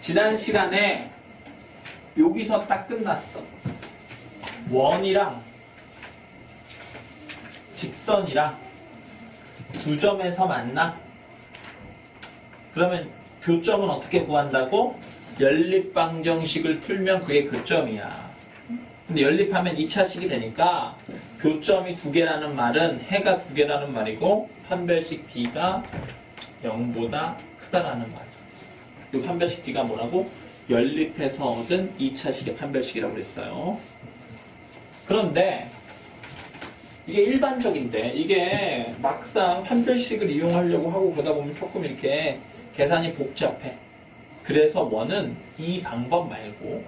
지난 시간에 여기서 딱 끝났어. 원이랑 직선이랑 두 점에서 만나? 그러면 교점은 어떻게 구한다고? 연립방정식을 풀면 그게 교점이야. 근데 연립하면 2차식이 되니까 교점이 두 개라는 말은 해가 두 개라는 말이고 판별식 D가 0보다 크다라는 말이야. 이 판별식 D가 뭐라고? 연립해서 얻은 2차식의 판별식이라고 그랬어요. 그런데 이게 일반적인데 이게 막상 판별식을 이용하려고 하고 그러다 보면 조금 이렇게 계산이 복잡해. 그래서 원은 이 방법 말고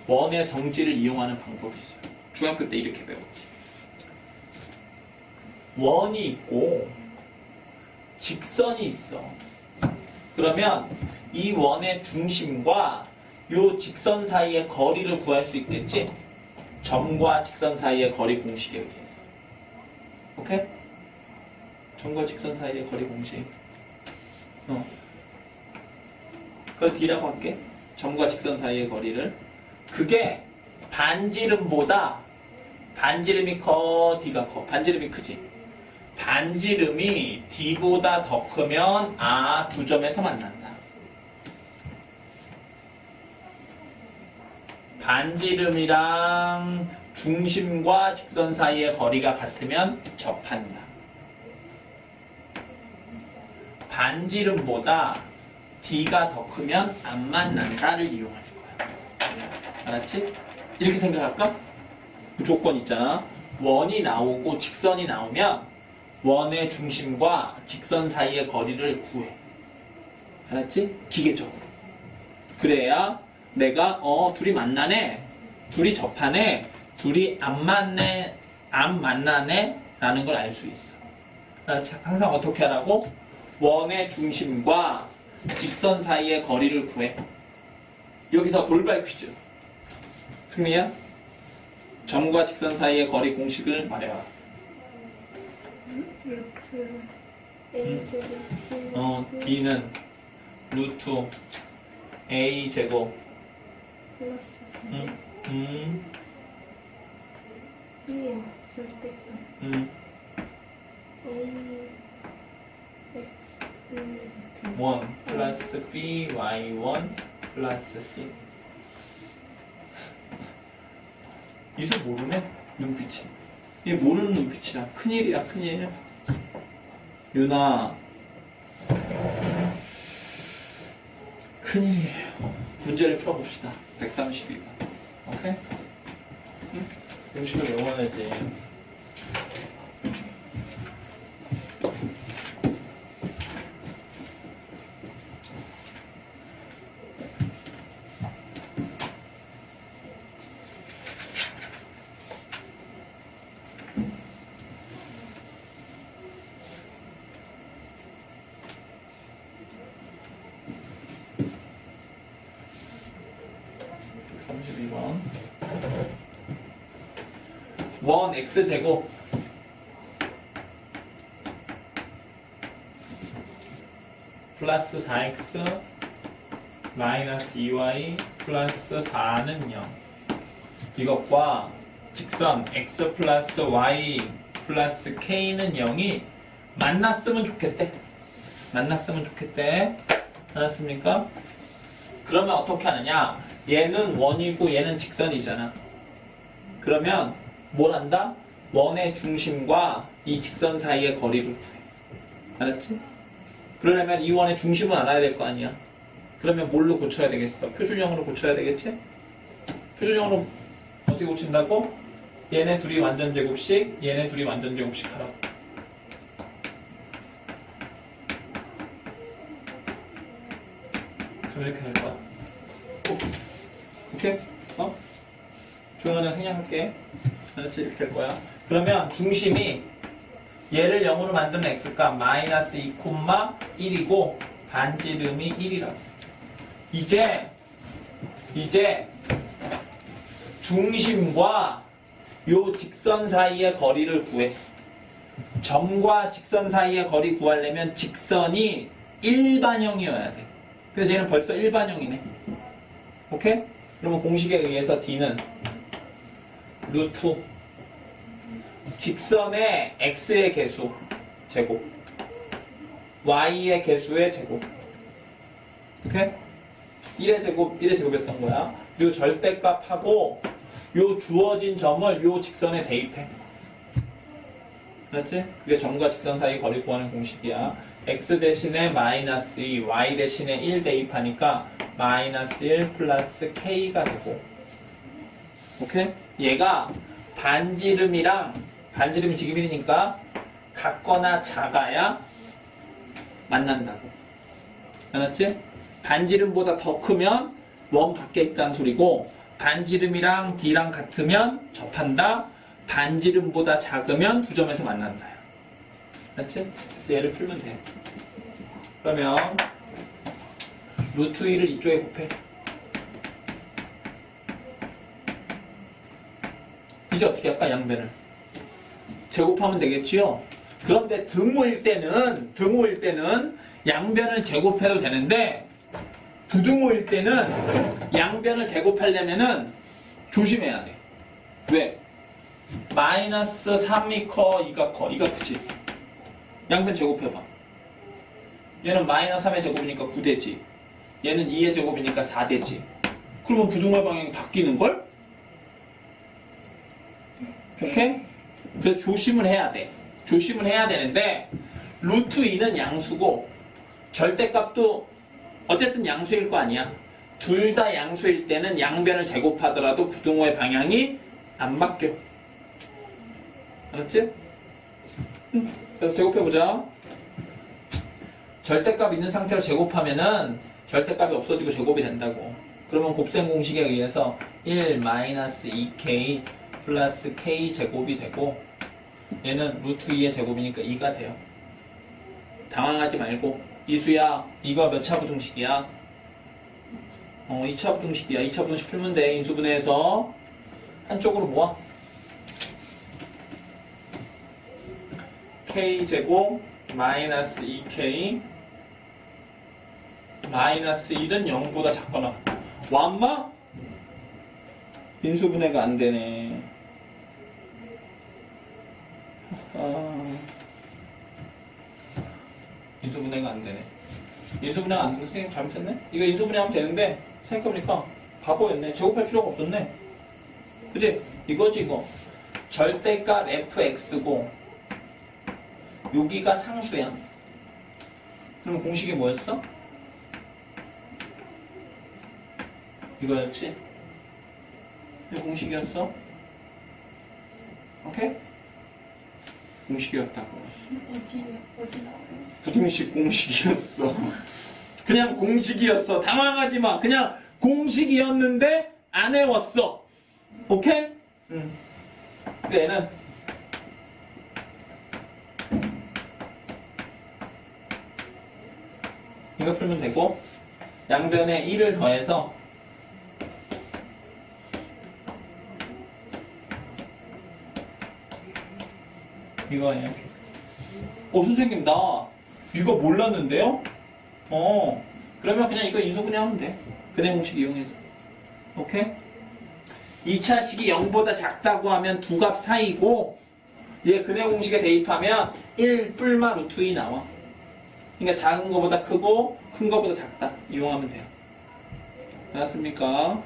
원의 성질을 이용하는 방법이 있어요. 중학교 때 이렇게 배웠지. 원이 있고 직선이 있어. 그러면 이 원의 중심과 요 직선 사이의 거리를 구할 수 있겠지? 점과 직선 사이의 거리 공식에 의해서. 오케이? 점과 직선 사이의 거리 공식. 그걸 D라고 할게. 점과 직선 사이의 거리를. 그게 반지름보다 반지름이 커, D가 커. 반지름이 크지. 반지름이 D보다 더 크면 두 점에서 만난다. 반지름이랑 중심과 직선 사이의 거리가 같으면 접한다. 반지름보다 D가 더 크면 안 만난다를 이용할 거야. 알았지? 이렇게 생각할까? 무조건 있잖아. 원이 나오고 직선이 나오면 원의 중심과 직선 사이의 거리를 구해. 알았지? 기계적으로. 그래야 내가 둘이 만나네, 둘이 접하네, 둘이 안 만나네 라는 걸 알 수 있어. 알았지? 항상 어떻게 하라고? 원의 중심과 직선 사이의 거리를 구해. 여기서 돌발 퀴즈. 승리야? 점과 직선 사이의 거리 공식을 말해봐. 루트 A 제곱 D는 루트 A 제곱 플러스 B의 절대값 A X 1 플러스 B Y1 플러스 C. 이수 모르네? 눈빛이. 이게 모르는 눈빛이야. 큰일이야, 큰일. 유나, 큰일이에요. 문제를 풀어봅시다. 132번. 오케이? 응? 음식을 외워야지. 원 X제곱 플러스 4X 마이너스 2Y 플러스 4는 0. 이것과 직선 X 플러스 Y 플러스 K는 0이 만났으면 좋겠대. 알았습니까? 그러면 어떻게 하느냐? 얘는 원이고 얘는 직선이잖아. 그러면 뭘 한다? 원의 중심과 이 직선 사이의 거리를 구해. 알았지? 그러려면 이 원의 중심은 알아야 될 거 아니야. 그러면 뭘로 고쳐야 되겠어? 표준형으로 고쳐야 되겠지? 표준형으로 어떻게 고친다고? 얘네 둘이 완전 제곱씩, 얘네 둘이 완전 제곱씩 하라고. 그럼 이렇게 할 거야. 오케이? 중요한 생략할게. 알았지? 이렇게 될 거야. 그러면 중심이 얘를 0으로 만드는 x값 마이너스 2, 1이고 반지름이 1이라고. 이제 중심과 요 직선 사이의 거리를 구해. 점과 직선 사이의 거리 구하려면 직선이 일반형이어야 돼. 그래서 얘는 벌써 일반형이네. 오케이? 그러면 공식에 의해서 D는 루트 직선의 x의 개수 제곱 y의 개수의 제곱. 오케이? 1의 제곱이었던 거야. 요 절대값하고 요 주어진 점을 요 직선에 대입해. 그렇지? 그게 점과 직선 사이 거리 구하는 공식이야. x 대신에 마이너스 2, y 대신에 1 대입하니까 마이너스 1 플러스 k가 되고. 오케이? 얘가 반지름이 지금 1이니까 같거나 작아야 만난다고. 알았지? 반지름보다 더 크면 원 밖에 있다는 소리고, 반지름이랑 D랑 같으면 접한다. 반지름보다 작으면 두 점에서 만난다. 알았지? 그래서 얘를 풀면 돼. 그러면 루트 2를 이쪽에 곱해. 이제 어떻게 할까? 양변을 제곱하면 되겠지요. 그런데 등호일 때는 양변을 제곱해도 되는데, 부등호일 때는 양변을 제곱하려면은 조심해야 돼. 왜? 마이너스 3이 커, 2가 커. 2가 크지? 양변 제곱해봐. 얘는 마이너스 3의 제곱이니까 9되지. 얘는 2의 제곱이니까 4되지. 그러면 부등호의 방향이 바뀌는걸? 오케이? 그래서 조심을 해야 돼. 조심을 해야 되는데, 루트 2는 양수고, 절대값도 어쨌든 양수일 거 아니야. 둘 다 양수일 때는 양변을 제곱하더라도 부등호의 방향이 안 바뀌어. 알았지? 그래서 제곱해보자. 절대값 있는 상태로 제곱하면은 절대값이 없어지고 제곱이 된다고. 그러면 곱셈 공식에 의해서 1 마이너스 2k 플러스 k 제곱이 되고, 얘는 루트 2의 제곱이니까 2가 돼요. 당황하지 말고. 이수야, 이거 몇 차 부등식이야? 2차 부등식이야. 2차 부등식 풀면 돼. 인수분해해서 한쪽으로 모아. k제곱 마이너스 2k 마이너스 1은 0보다 작거나. 완마? 인수분해가 안 되네. 인수분해가 안 되네. 인수분해가 안 되면 선생님 잘못했네? 이거 인수분해하면 되는데 생각해보니까 바보였네. 제곱할 필요가 없었네. 그치? 이거지 이거. 절대값 fx고 여기가 상수야. 그러면 공식이 뭐였어? 이거였지? 이거 공식이었어? 오케이? 공식이었다고. 어디 나와요? 부등식 공식이었어. 그냥 공식이었어. 당황하지 마. 그냥 공식이었는데 안 외웠어. 오케이? 응. 근데 얘는 이거 풀면 되고, 양변에 1을 더해서 이거예요. 선생님 나 이거 몰랐는데요? 그러면 그냥 이거 인수분해 하면 돼. 근해 공식 이용해서. 오케이? 2차식이 0보다 작다고 하면 두 값 사이고, 얘 근해 공식에 대입하면 1 뿔마 루트 2 나와. 그러니까 작은 거보다 크고 큰 거보다 작다. 이용하면 돼요. 알았습니까?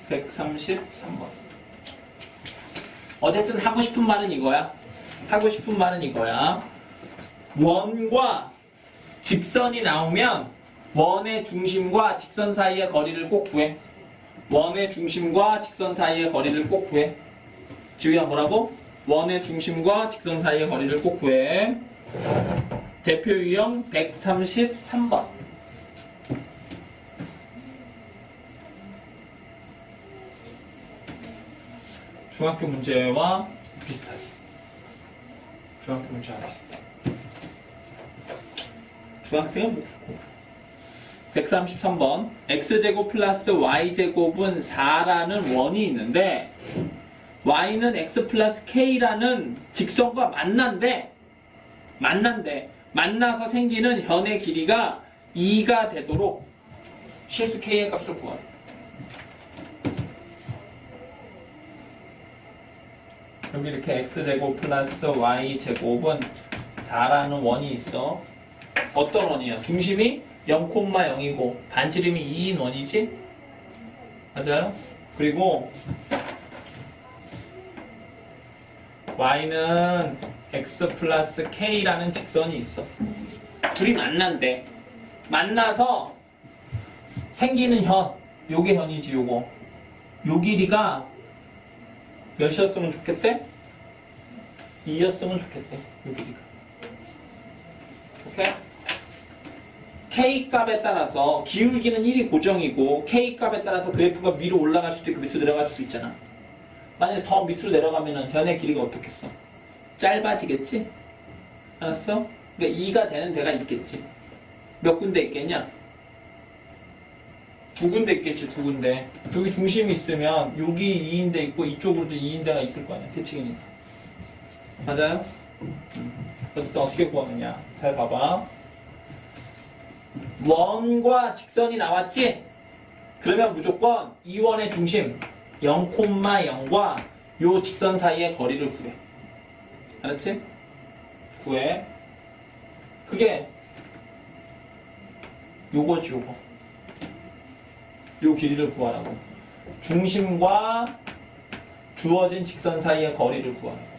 (133번) 어쨌든 하고 싶은 말은 이거야. 원과 직선이 나오면 원의 중심과 직선 사이의 거리를 꼭 구해. 원의 중심과 직선 사이의 거리를 꼭 구해. 지우야 뭐라고? 원의 중심과 직선 사이의 거리를 꼭 구해. 대표 유형 133번. 중학교 문제와 비슷하지. 중학교 문제와 비슷해. 중학생은 못 풀고. 133번. x제곱 플러스 y제곱은 4라는 원이 있는데 y는 x 플러스 k라는 직선과 만나서 생기는 현의 길이가 2가 되도록 실수 k의 값을 구하래. 여기 이렇게 x제곱 플러스 y제곱은 4라는 원이 있어. 어떤 원이야? 중심이 0,0이고 반지름이 2인 원이지? 맞아요? 그리고 y는 x 플러스 k라는 직선이 있어. 둘이 만난대. 만나서 생기는 현, 요게 현이지 요거. 요 길이가 몇이었으면 좋겠대? 2였으면 좋겠대. 요 길이가. 오케이? K 값에 따라서 기울기는 1이 고정이고 K 값에 따라서 그래프가 위로 올라갈 수도 있고 밑으로 내려갈 수도 있잖아. 만약에 더 밑으로 내려가면 현의 길이가 어떻겠어? 짧아지겠지? 알았어? 그러니까 2가 되는 데가 있겠지. 몇 군데 있겠냐? 두 군데 있겠지, 두 군데. 여기 중심이 있으면 여기 2인데 있고 이쪽으로도 2인데가 있을 거 아니야, 대칭이니까. 맞아요? 어쨌든 어떻게 구하느냐? 잘 봐봐. 원과 직선이 나왔지? 그러면 무조건 이 원의 중심 0,0과 요 직선 사이의 거리를 구해. 알았지? 구해. 그게 요거지, 요거. 요 길이를 구하라고. 중심과 주어진 직선 사이의 거리를 구하라고.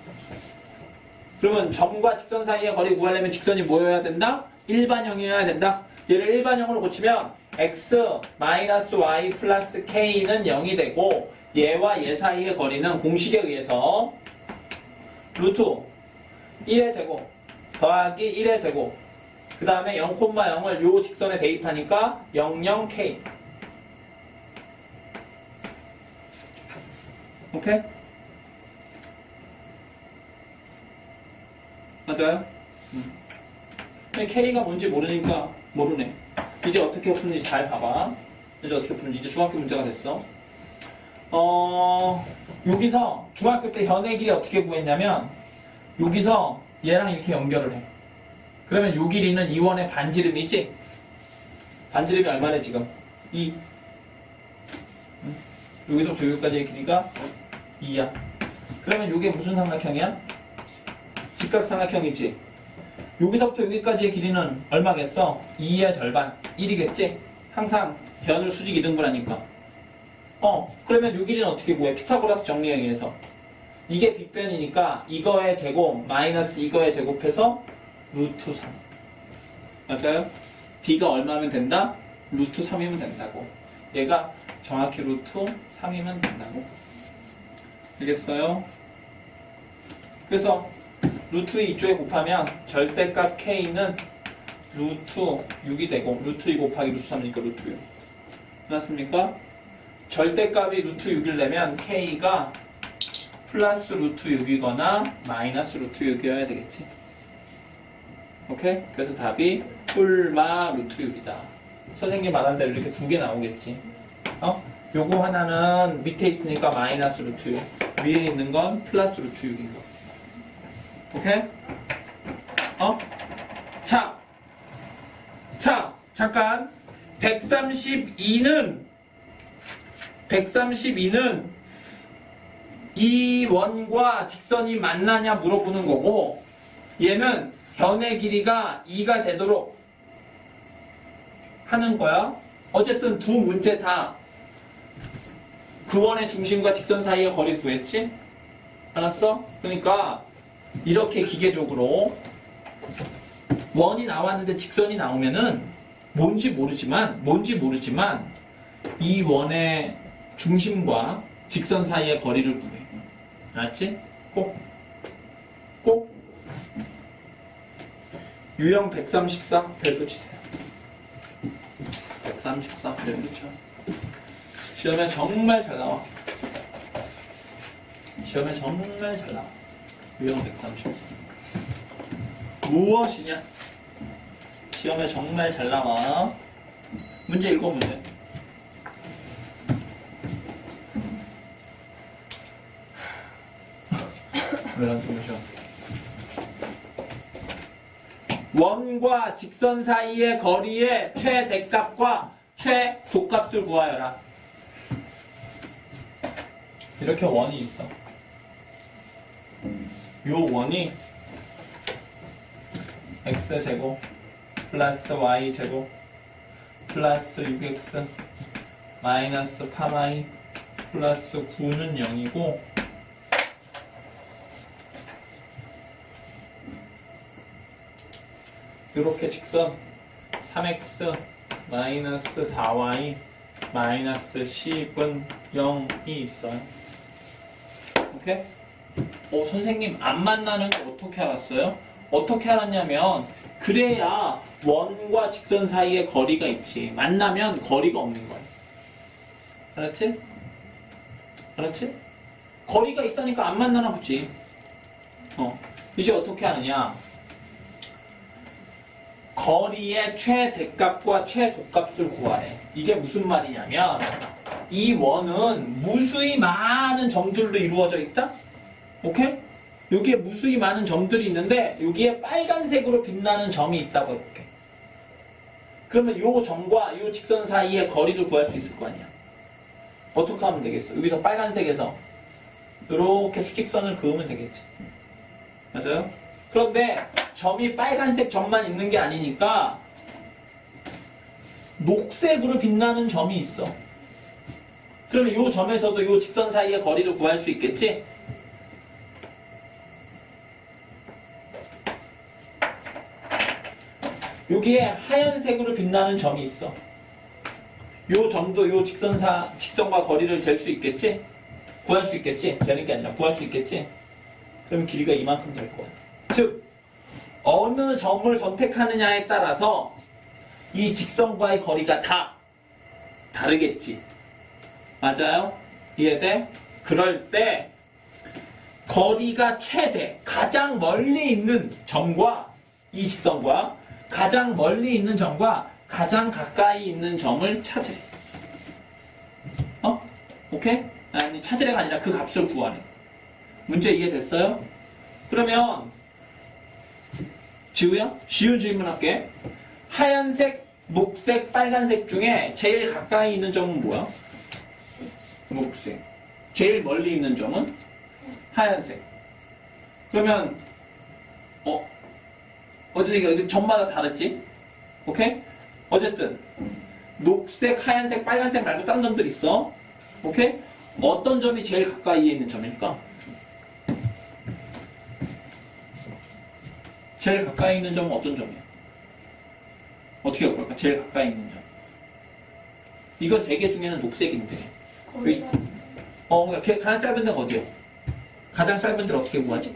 그러면 점과 직선 사이의 거리 구하려면 직선이 뭐여야 된다? 일반형이어야 된다. 얘를 일반형으로 고치면 x 마이너스 y 플러스 k는 0이 되고 얘와 얘 사이의 거리는 공식에 의해서 루트 1의 제곱 더하기 1의 제곱 그 다음에 0,0을 요 직선에 대입하니까 00k. 오케이? 맞아요? K가 뭔지 모르니까 모르네. 이제 어떻게 푸는지 잘 봐봐. 이제 어떻게 푸는지. 이제 중학교 문제가 됐어. 여기서 중학교 때 현의 길이 어떻게 구했냐면 여기서 얘랑 이렇게 연결을 해. 그러면 요 길이는 이 원의 반지름이지? 반지름이 얼마래 지금? 2. 여기서부터 여기까지의 길이가 2야. 그러면 요게 무슨 삼각형이야? 직각삼각형이지? 여기서부터 여기까지의 길이는 얼마겠어? 2의 절반, 1이겠지? 항상 변을 수직 이등분하니까. 그러면 요 길이는 어떻게 구해? 피타고라스 정리에 의해서. 이게 빗변이니까 이거의 제곱 마이너스 이거의 제곱해서 루트 3. 맞아요? D가 얼마면 된다? 루트 3이면 된다고. 얘가 정확히 루트 3이면 된다고. 알겠어요? 그래서 루트 2 이쪽에 곱하면 절대값 K는 루트 6이 되고 루트 2 곱하기 루트 3이니까 루트 6. 맞습니까? 절대값이 루트 6이려면 K가 플러스 루트 6이거나 마이너스 루트 6이어야 되겠지. 오케이? 그래서 답이 뿔마 루트 6이다. 선생님 말한 대로 이렇게 두 개 나오겠지. 요거 하나는 밑에 있으니까 마이너스 루트 6. 위에 있는 건 플러스 루트 6인 거. 오케이? 자, 잠깐. 132는 이 원과 직선이 만나냐 물어보는 거고, 얘는 변의 길이가 2가 되도록 하는 거야. 어쨌든 두 문제 다 그 원의 중심과 직선 사이의 거리 구했지? 알았어? 그러니까 이렇게 기계적으로 원이 나왔는데 직선이 나오면은 뭔지 모르지만 이 원의 중심과 직선 사이의 거리를 구해. 알았지? 꼭 유형 134 별표 치세요. 134 별표 쳐. 시험에 정말 잘 나와. 유형 134. 무엇이냐? 시험에 정말 잘 나와. 문제 읽어보세요. 왜 한숨을 쉬어? 원과 직선 사이의 거리의 최대값과 최소값을 구하여라. 이렇게 원이 있어. 요 원이 x제곱 플러스 y제곱 플러스 6x 마이너스 8y 플러스 9는 0이고 이렇게 직선 3x 마이너스 4y 마이너스 10은 0이 있어요. 오케이? 선생님 안 만나는 거 어떻게 알았어요? 어떻게 알았냐면 그래야 원과 직선 사이에 거리가 있지. 만나면 거리가 없는 거야. 알았지? 알았지? 거리가 있다니까 안 만나나 보지. 이제 어떻게 하느냐? 거리의 최대값과 최소값을 구하래. 이게 무슨 말이냐면 이 원은 무수히 많은 점들로 이루어져 있다? 오케이? 여기에 무수히 많은 점들이 있는데 여기에 빨간색으로 빛나는 점이 있다고 해볼게. 그러면 이 점과 이 직선 사이의 거리를 구할 수 있을 거 아니야. 어떻게 하면 되겠어? 여기서 빨간색에서 이렇게 수직선을 그으면 되겠지. 맞아요? 그런데 점이 빨간색 점만 있는 게 아니니까 녹색으로 빛나는 점이 있어. 그러면 이 점에서도 이 직선 사이의 거리를 구할 수 있겠지? 여기에 하얀색으로 빛나는 점이 있어. 이 점도 이 직선과 거리를 잴 수 있겠지? 구할 수 있겠지? 재는 게 아니라 구할 수 있겠지? 그럼 길이가 이만큼 될 거야. 즉 어느 점을 선택하느냐에 따라서 이 직선과의 거리가 다 다르겠지. 맞아요? 이해돼? 그럴 때 거리가 최대, 가장 멀리 있는 점과 이 직선과 가장 멀리 있는 점과 가장 가까이 있는 점을 찾으래. 오케이? 아니, 찾으래가 아니라 그 값을 구하래. 문제 이해됐어요? 그러면 지우야? 쉬운 질문 할게. 하얀색, 녹색, 빨간색 중에 제일 가까이 있는 점은 뭐야? 녹색. 제일 멀리 있는 점은 하얀색. 그러면 어쨌든 점마다 다르지? 오케이? 어쨌든 녹색, 하얀색, 빨간색 말고 다른 점들 있어. 오케이? 어떤 점이 제일 가까이에 있는 점일까? 제일 가까이 있는 점은 어떤 점이야? 어떻게 볼까? 제일 가까이 있는 점. 이거 세 개 중에는 녹색인데. 거리가 그러니까 가장 짧은 데가 어디야? 가장 짧은 데를 어떻게 구하지?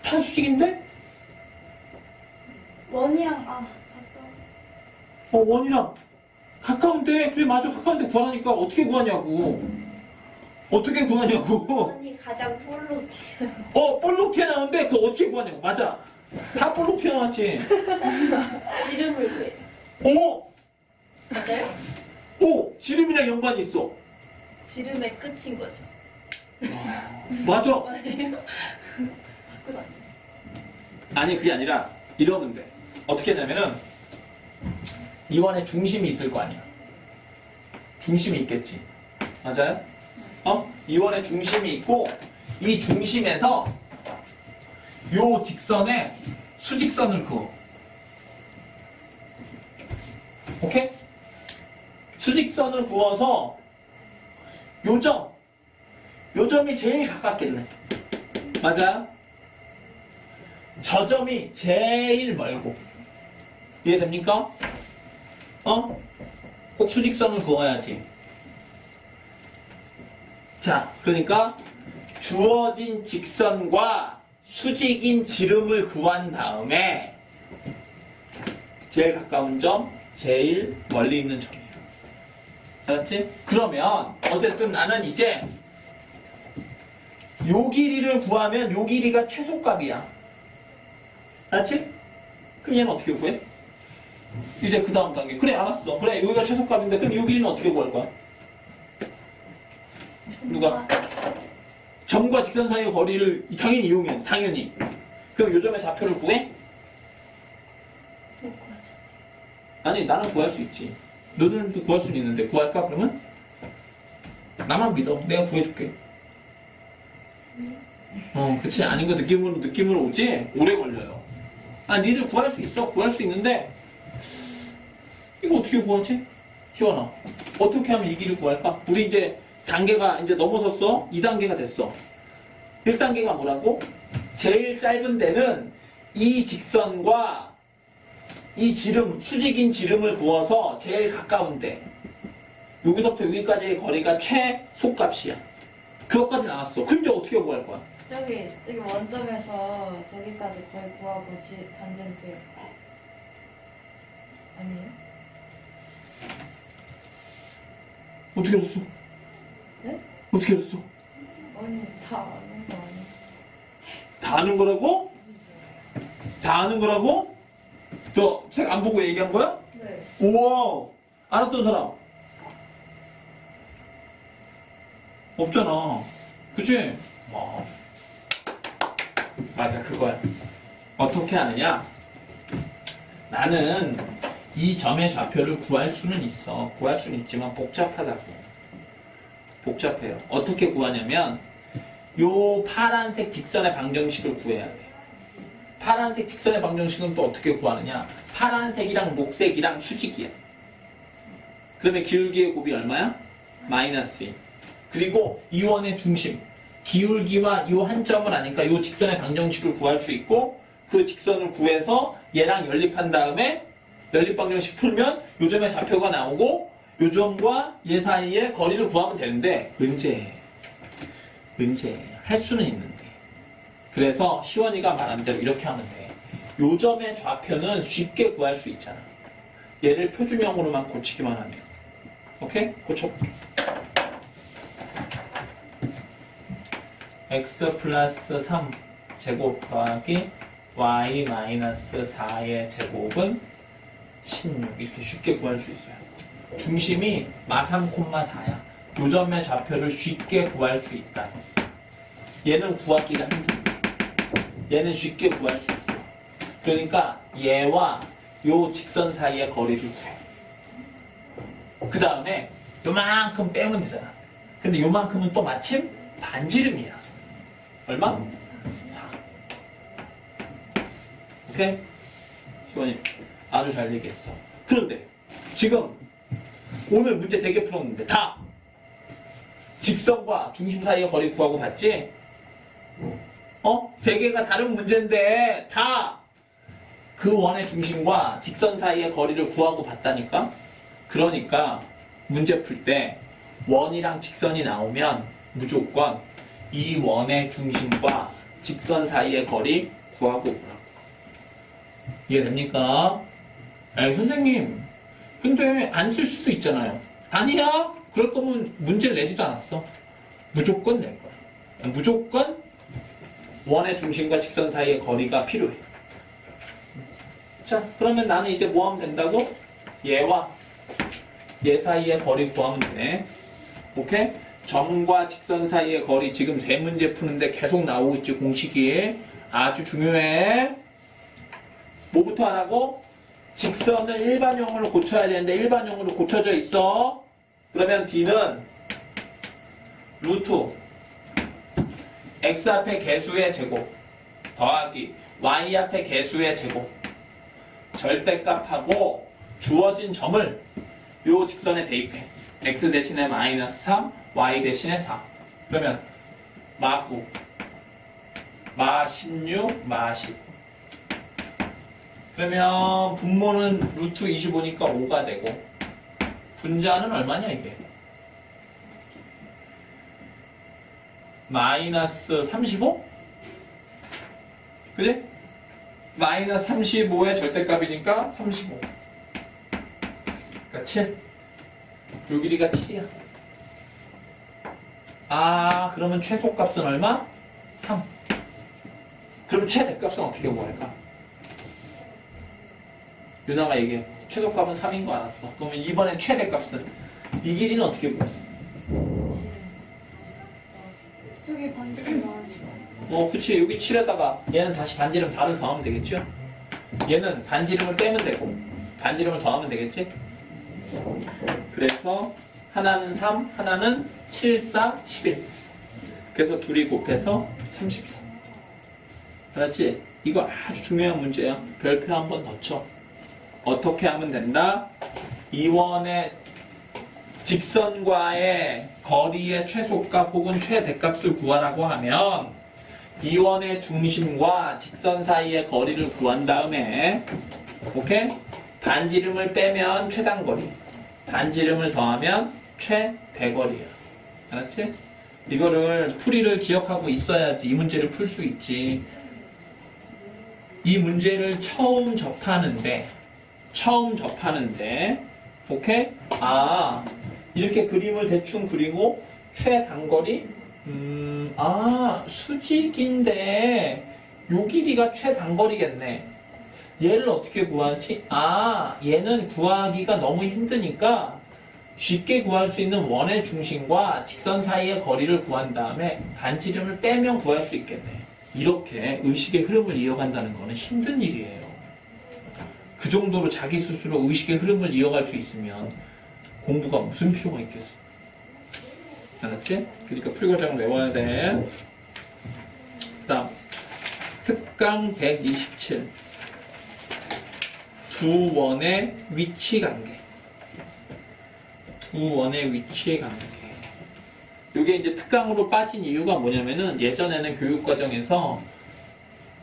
다 수직인데? 원이랑 가까워. 원이랑 가까운데. 그래, 맞아. 가까운데 구하니까 어떻게 구하냐고. 어떻게 구하냐고. 원이 가장 볼록. 볼록 튀어나오는데 그거 어떻게 구하냐고. 맞아. 다 볼록 튀어나왔지. 지름을 구해. 맞아요? 지름이랑 연관이 있어. 지름의 끝인 거죠. 맞아. 아니에요? 끝 아니에요? 아니, 그게 아니라 이러면 돼. 어떻게 하냐면은 이 원에 중심이 있을 거 아니야. 중심이 있겠지. 맞아요? 이 원에 중심이 있고 이 중심에서 요 직선에 수직선을 그어. 오케이? 수직선을 그어서 요 점이 제일 가깝겠네. 맞아요? 저 점이 제일 멀고. 이해됩니까? 꼭 수직선을 그어야지. 자, 그러니까 주어진 직선과 수직인 지름을 구한 다음에 제일 가까운 점, 제일 멀리 있는 점이에요. 알았지? 그러면 어쨌든 나는 이제 요 길이를 구하면 요 길이가 최소값이야. 알았지? 그럼 얘는 어떻게 구해? 이제 그 다음 단계. 그래, 알았어. 그래, 여기가 최소값인데 그럼 요 길이는 어떻게 구할 거야? 누가? 점과 직선 사이의 거리를 당연히 이용해야지. 당연히. 그럼 요점의 좌표를 구해? 못 구하죠. 아니 나는 구할 수 있지. 너들도 구할 수는 있는데 구할까 그러면? 나만 믿어. 내가 구해줄게. 그치. 아닌 거 느낌으로 오지? 오래 걸려요. 아, 니들 구할 수 있어. 구할 수 있는데 이거 어떻게 구하지? 희원아, 어떻게 하면 이 길을 구할까? 우리 이제 단계가 이제 넘어섰어. 2단계가 됐어. 1단계가 뭐라고? 제일 짧은 데는 이 직선과 이 지름, 수직인 지름을 구워서 제일 가까운 데. 여기서부터 여기까지의 거리가 최소값이야. 그것까지 나왔어. 근데 어떻게 구할 거야? 저기 원점에서 저기까지 거의 구하고 단지는 그 아니에요? 어떻게 알았어? 네? 어떻게 알았어? 아니 다 아는 거 아니에요? 다 아는 거라고? 다 아는 거라고? 저 책 안 보고 얘기한 거야? 네. 우와! 알았던 사람? 없잖아. 그치? 와. 맞아, 그거야. 어떻게 하느냐? 나는 이 점의 좌표를 구할 수는 있어. 구할 수는 있지만 복잡하다고. 복잡해요. 어떻게 구하냐면, 요 파란색 직선의 방정식을 구해야 돼. 파란색 직선의 방정식은 또 어떻게 구하느냐? 파란색이랑 녹색이랑 수직이야. 그러면 기울기의 곱이 얼마야? 마이너스 1. 그리고 이 원의 중심, 기울기와 이 한 점을 아니까 이 직선의 방정식을 구할 수 있고 그 직선을 구해서 얘랑 연립한 다음에 연립방정식 풀면 요점의 좌표가 나오고 요점과 얘 사이의 거리를 구하면 되는데 은재 할 수는 있는데 그래서 시원이가 말한 대로 이렇게 하면 돼. 요점의 좌표는 쉽게 구할 수 있잖아. 얘를 표준형으로만 고치기만 하면. 오케이? 고쳐볼게. x 플러스 3 제곱 더하기 y 마이너스 4의 제곱은 16 이렇게 쉽게 구할 수 있어요. 중심이 마3, 4야. 요점의 좌표를 쉽게 구할 수 있다. 얘는 구하기가 힘들어. 얘는 쉽게 구할 수 있어. 그러니까 얘와 요 직선 사이의 거리를 구해. 그 다음에 요만큼 빼면 되잖아. 근데 요만큼은 또 마침 반지름이야. 얼마? 4. 오케이? 시원이 아주 잘 얘기했어. 그런데 지금 오늘 문제 3개 풀었는데 다 직선과 중심 사이의 거리 구하고 봤지? 3개가 다른 문제인데 다 그 원의 중심과 직선 사이의 거리를 구하고 봤다니까? 그러니까 문제 풀 때 원이랑 직선이 나오면 무조건 이 원의 중심과 직선 사이의 거리 구하고 오라고. 이해됩니까? 에이, 선생님, 근데 안 쓸 수도 있잖아요. 아니야? 그럴 거면 문제를 내지도 않았어. 무조건 낼 거야. 무조건 원의 중심과 직선 사이의 거리가 필요해. 자, 그러면 나는 이제 뭐 하면 된다고? 얘와 얘 사이의 거리 구하면 되네. 오케이? 점과 직선 사이의 거리 지금 3문제 푸는데 계속 나오고 있지, 공식이. 아주 중요해. 뭐부터 하라고? 직선을 일반형으로 고쳐야 되는데 일반형으로 고쳐져 있어. 그러면 D는 루트 x 앞에 개수의 제곱 더하기 y 앞에 개수의 제곱 절대값하고 주어진 점을 요 직선에 대입해. x 대신에 마이너스 3, y 대신에 4. 그러면 마 9, 마 16, 마 10. 그러면 분모는 루트 25니까 5가 되고 분자는 얼마냐 이게? 마이너스 35? 그지? 마이너스 35의 절대값이니까 35. 그러니까 7. 요 길이가 7이야. 아, 그러면 최소값은 얼마? 3. 그럼 최대값은 어떻게 구할까? 유나가 얘기해. 최소값은 3인 거 알았어. 그러면 이번엔 최대값은 이 길이는 어떻게 구해? 저기 여기 반지름 나오니까. 그치. 여기 7에다가 얘는 다시 반지름 4를 더하면 되겠죠? 얘는 반지름을 빼면 되고 반지름을 더하면 되겠지? 그래서 하나는 3, 하나는 7, 4, 11. 그래서 둘이 곱해서 34. 알았지? 이거 아주 중요한 문제야. 별표 한 번 더 쳐. 어떻게 하면 된다? 이원의 직선과의 거리의 최소값 혹은 최대값을 구하라고 하면 이원의 중심과 직선 사이의 거리를 구한 다음에 오케이? 반지름을 빼면 최단거리, 반지름을 더하면 최대거리야. 알았지? 이거를 풀이를 기억하고 있어야지 이 문제를 풀 수 있지. 이 문제를 처음 접하는데 오케이? 이렇게 그림을 대충 그리고 최단거리? 수직인데 요 길이가 최단거리겠네. 얘를 어떻게 구하지? 얘는 구하기가 너무 힘드니까 쉽게 구할 수 있는 원의 중심과 직선 사이의 거리를 구한 다음에 반지름을 빼면 구할 수 있겠네. 이렇게 의식의 흐름을 이어간다는 거는 힘든 일이에요. 그 정도로 자기 스스로 의식의 흐름을 이어갈 수 있으면 공부가 무슨 필요가 있겠어. 알았지? 그러니까 풀과정을 외워야 돼. 그 다음 특강 127 두 원의 위치 관계. 이게 이제 특강으로 빠진 이유가 뭐냐면은 예전에는 교육과정에서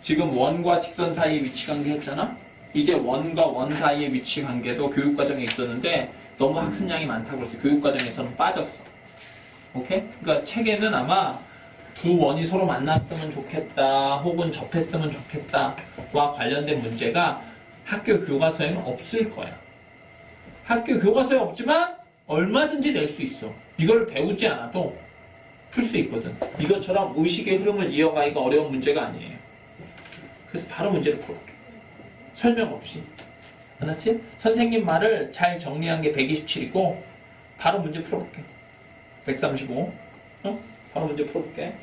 지금 원과 직선 사이의 위치 관계 했잖아? 이제 원과 원 사이의 위치 관계도 교육과정에 있었는데 너무 학습량이 많다고 그래서 교육과정에서는 빠졌어. 오케이? 그러니까 책에는 아마 두 원이 서로 만났으면 좋겠다 혹은 접했으면 좋겠다와 관련된 문제가 학교 교과서에는 없을 거야. 학교 교과서에 없지만 얼마든지 낼 수 있어. 이걸 배우지 않아도 풀 수 있거든. 이것처럼 의식의 흐름을 이어가기가 어려운 문제가 아니에요. 그래서 바로 문제를 풀어볼게. 설명 없이. 알았지? 선생님 말을 잘 정리한 게 127이고 바로 문제 풀어볼게. 135. 바로 문제 풀어볼게.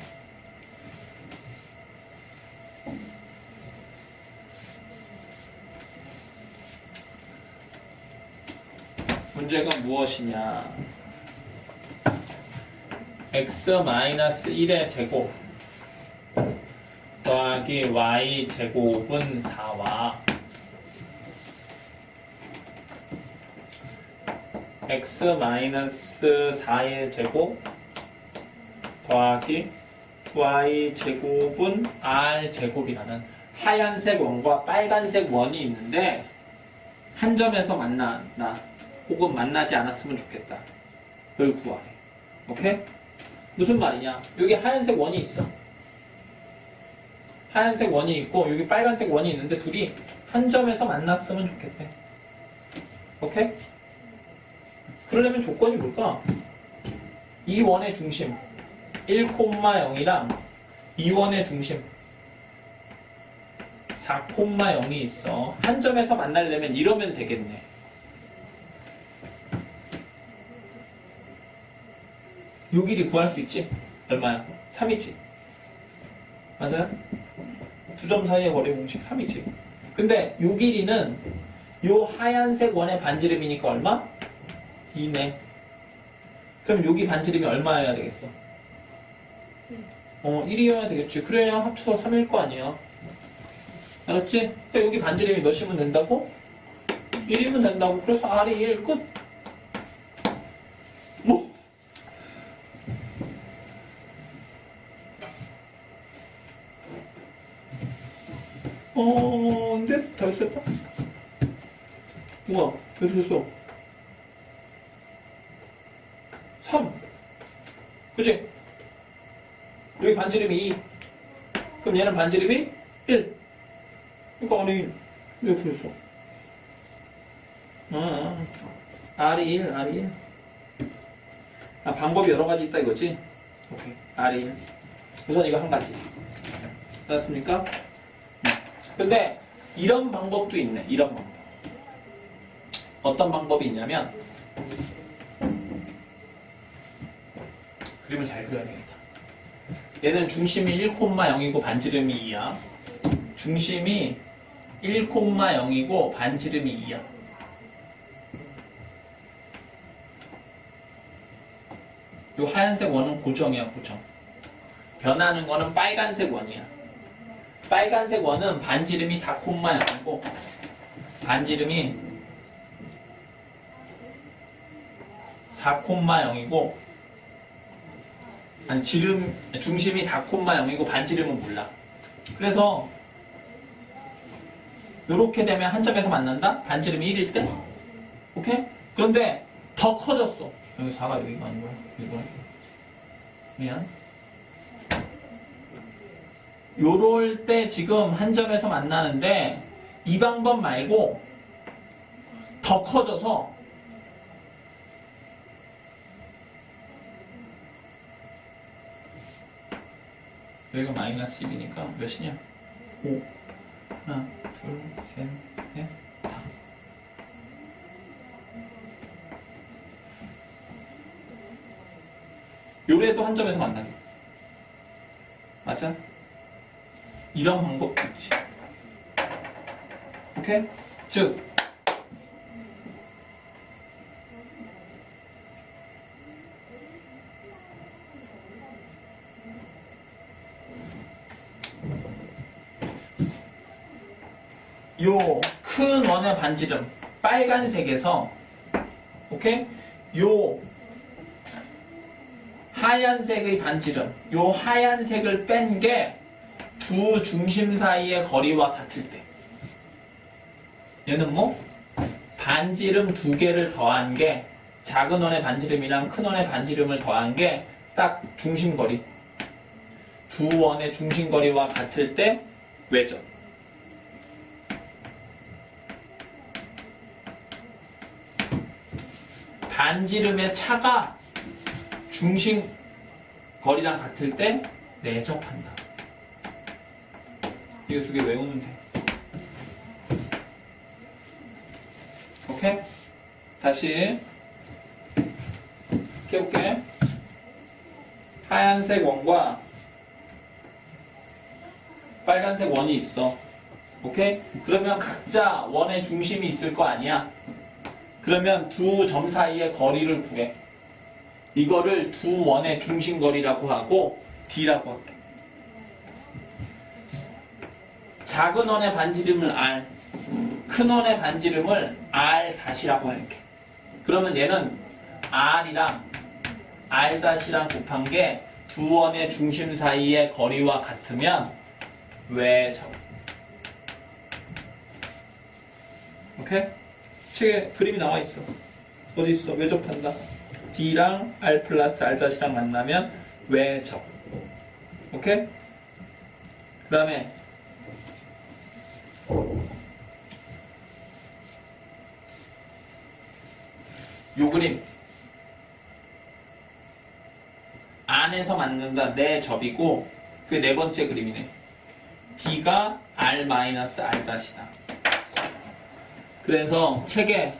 문제가 무엇이냐? x-1의 제곱 더하기 y 제곱은 4와 x-4의 제곱 더하기 y 제곱은 r 제곱이라는 하얀색 원과 빨간색 원이 있는데 한 점에서 만나 혹은 만나지 않았으면 좋겠다. 그걸 구하래. 오케이? 무슨 말이냐? 여기 하얀색 원이 있어. 하얀색 원이 있고 여기 빨간색 원이 있는데 둘이 한 점에서 만났으면 좋겠대. 오케이? 그러려면 조건이 뭘까? 이 원의 중심 1,0이랑 이 원의 중심 4,0이 있어. 한 점에서 만나려면 이러면 되겠네. 요 길이 구할 수 있지? 얼마야? 3이지. 맞아요? 두 점 사이의 거리 공식 3이지. 근데 요 길이는 요 하얀색 원의 반지름이니까 얼마? 2네. 그럼 여기 반지름이 얼마여야 되겠어? 1이어야 되겠지. 그래야 합쳐서 3일 거 아니야. 알았지? 그러니까 여기 반지름이 몇이면 된다고? 1이면 된다고. 그래서 R이 1 끝. 뭐? 근데 다 했었다? 우와, 몇 했어? 3. 그치? 여기 반지름이 2. 그럼 얘는 반지름이 1. 그러니까 R이 1. 이렇게 했어. R이 1, R이 1. 방법이 여러 가지 있다 이거지? 오케이. R이 1. 우선 이거 한 가지. 알았습니까? 근데 이런 방법도 있네. 이런 방법. 어떤 방법이 있냐면 그림을 잘 그려야 되겠다. 얘는 중심이 1,0이고 반지름이 2야. 중심이 1,0이고 반지름이 2야. 요 하얀색 원은 고정이야, 고정. 변하는 거는 빨간색 원이야. 빨간색 원은 반지름이 4,0이고 반지름이 4,0이고 아니 중심이 4,0이고 반지름은 몰라. 그래서 이렇게 되면 한 점에서 만난다? 반지름이 1일 때? 오케이? 그런데 더 커졌어. 여기 4가 여기가 아닌 거야. 이거 미안. 요럴 때 지금 한 점에서 만나는데 이 방법 말고 더 커져서 여기가 마이너스 1이니까 몇이냐? 5. 하나, 둘, 셋, 넷, 다. 요래도 한 점에서 만나게. 맞아? 이런 방법도 있지. 오케이? 즉, 요 큰 원의 반지름 빨간색에서 오케이? 요 하얀색의 반지름 요 하얀색을 뺀 게 두 중심 사이의 거리와 같을 때 얘는 뭐? 반지름 두 개를 더한 게 작은 원의 반지름이랑 큰 원의 반지름을 더한 게 딱 중심거리 두 원의 중심거리와 같을 때 외점. 반지름의 차가 중심 거리랑 같을 때 내접한다. 이거 두 개 외우면 돼. 오케이? 다시 해볼게. 하얀색 원과 빨간색 원이 있어. 오케이? 그러면 각자 원의 중심이 있을 거 아니야? 그러면 두 점 사이의 거리를 구해. 이거를 두 원의 중심거리라고 하고 D라고 할게. 작은 원의 반지름을 R, 큰 원의 반지름을 R 다시라고 할게. 그러면 얘는 R이랑 R 다시랑 곱한 게 두 원의 중심 사이의 거리와 같으면 외접. 오케이? 책에 그림이 나와 있어. 어디 있어? 외접한다. D랑 R 플러스 R 다시랑 만나면 외접. 오케이? 그 다음에 요 그림 안에서 만든다 네 접이고 그 네 번째 그림이네. D가 R 마이너스 R 다시다. 그래서 책에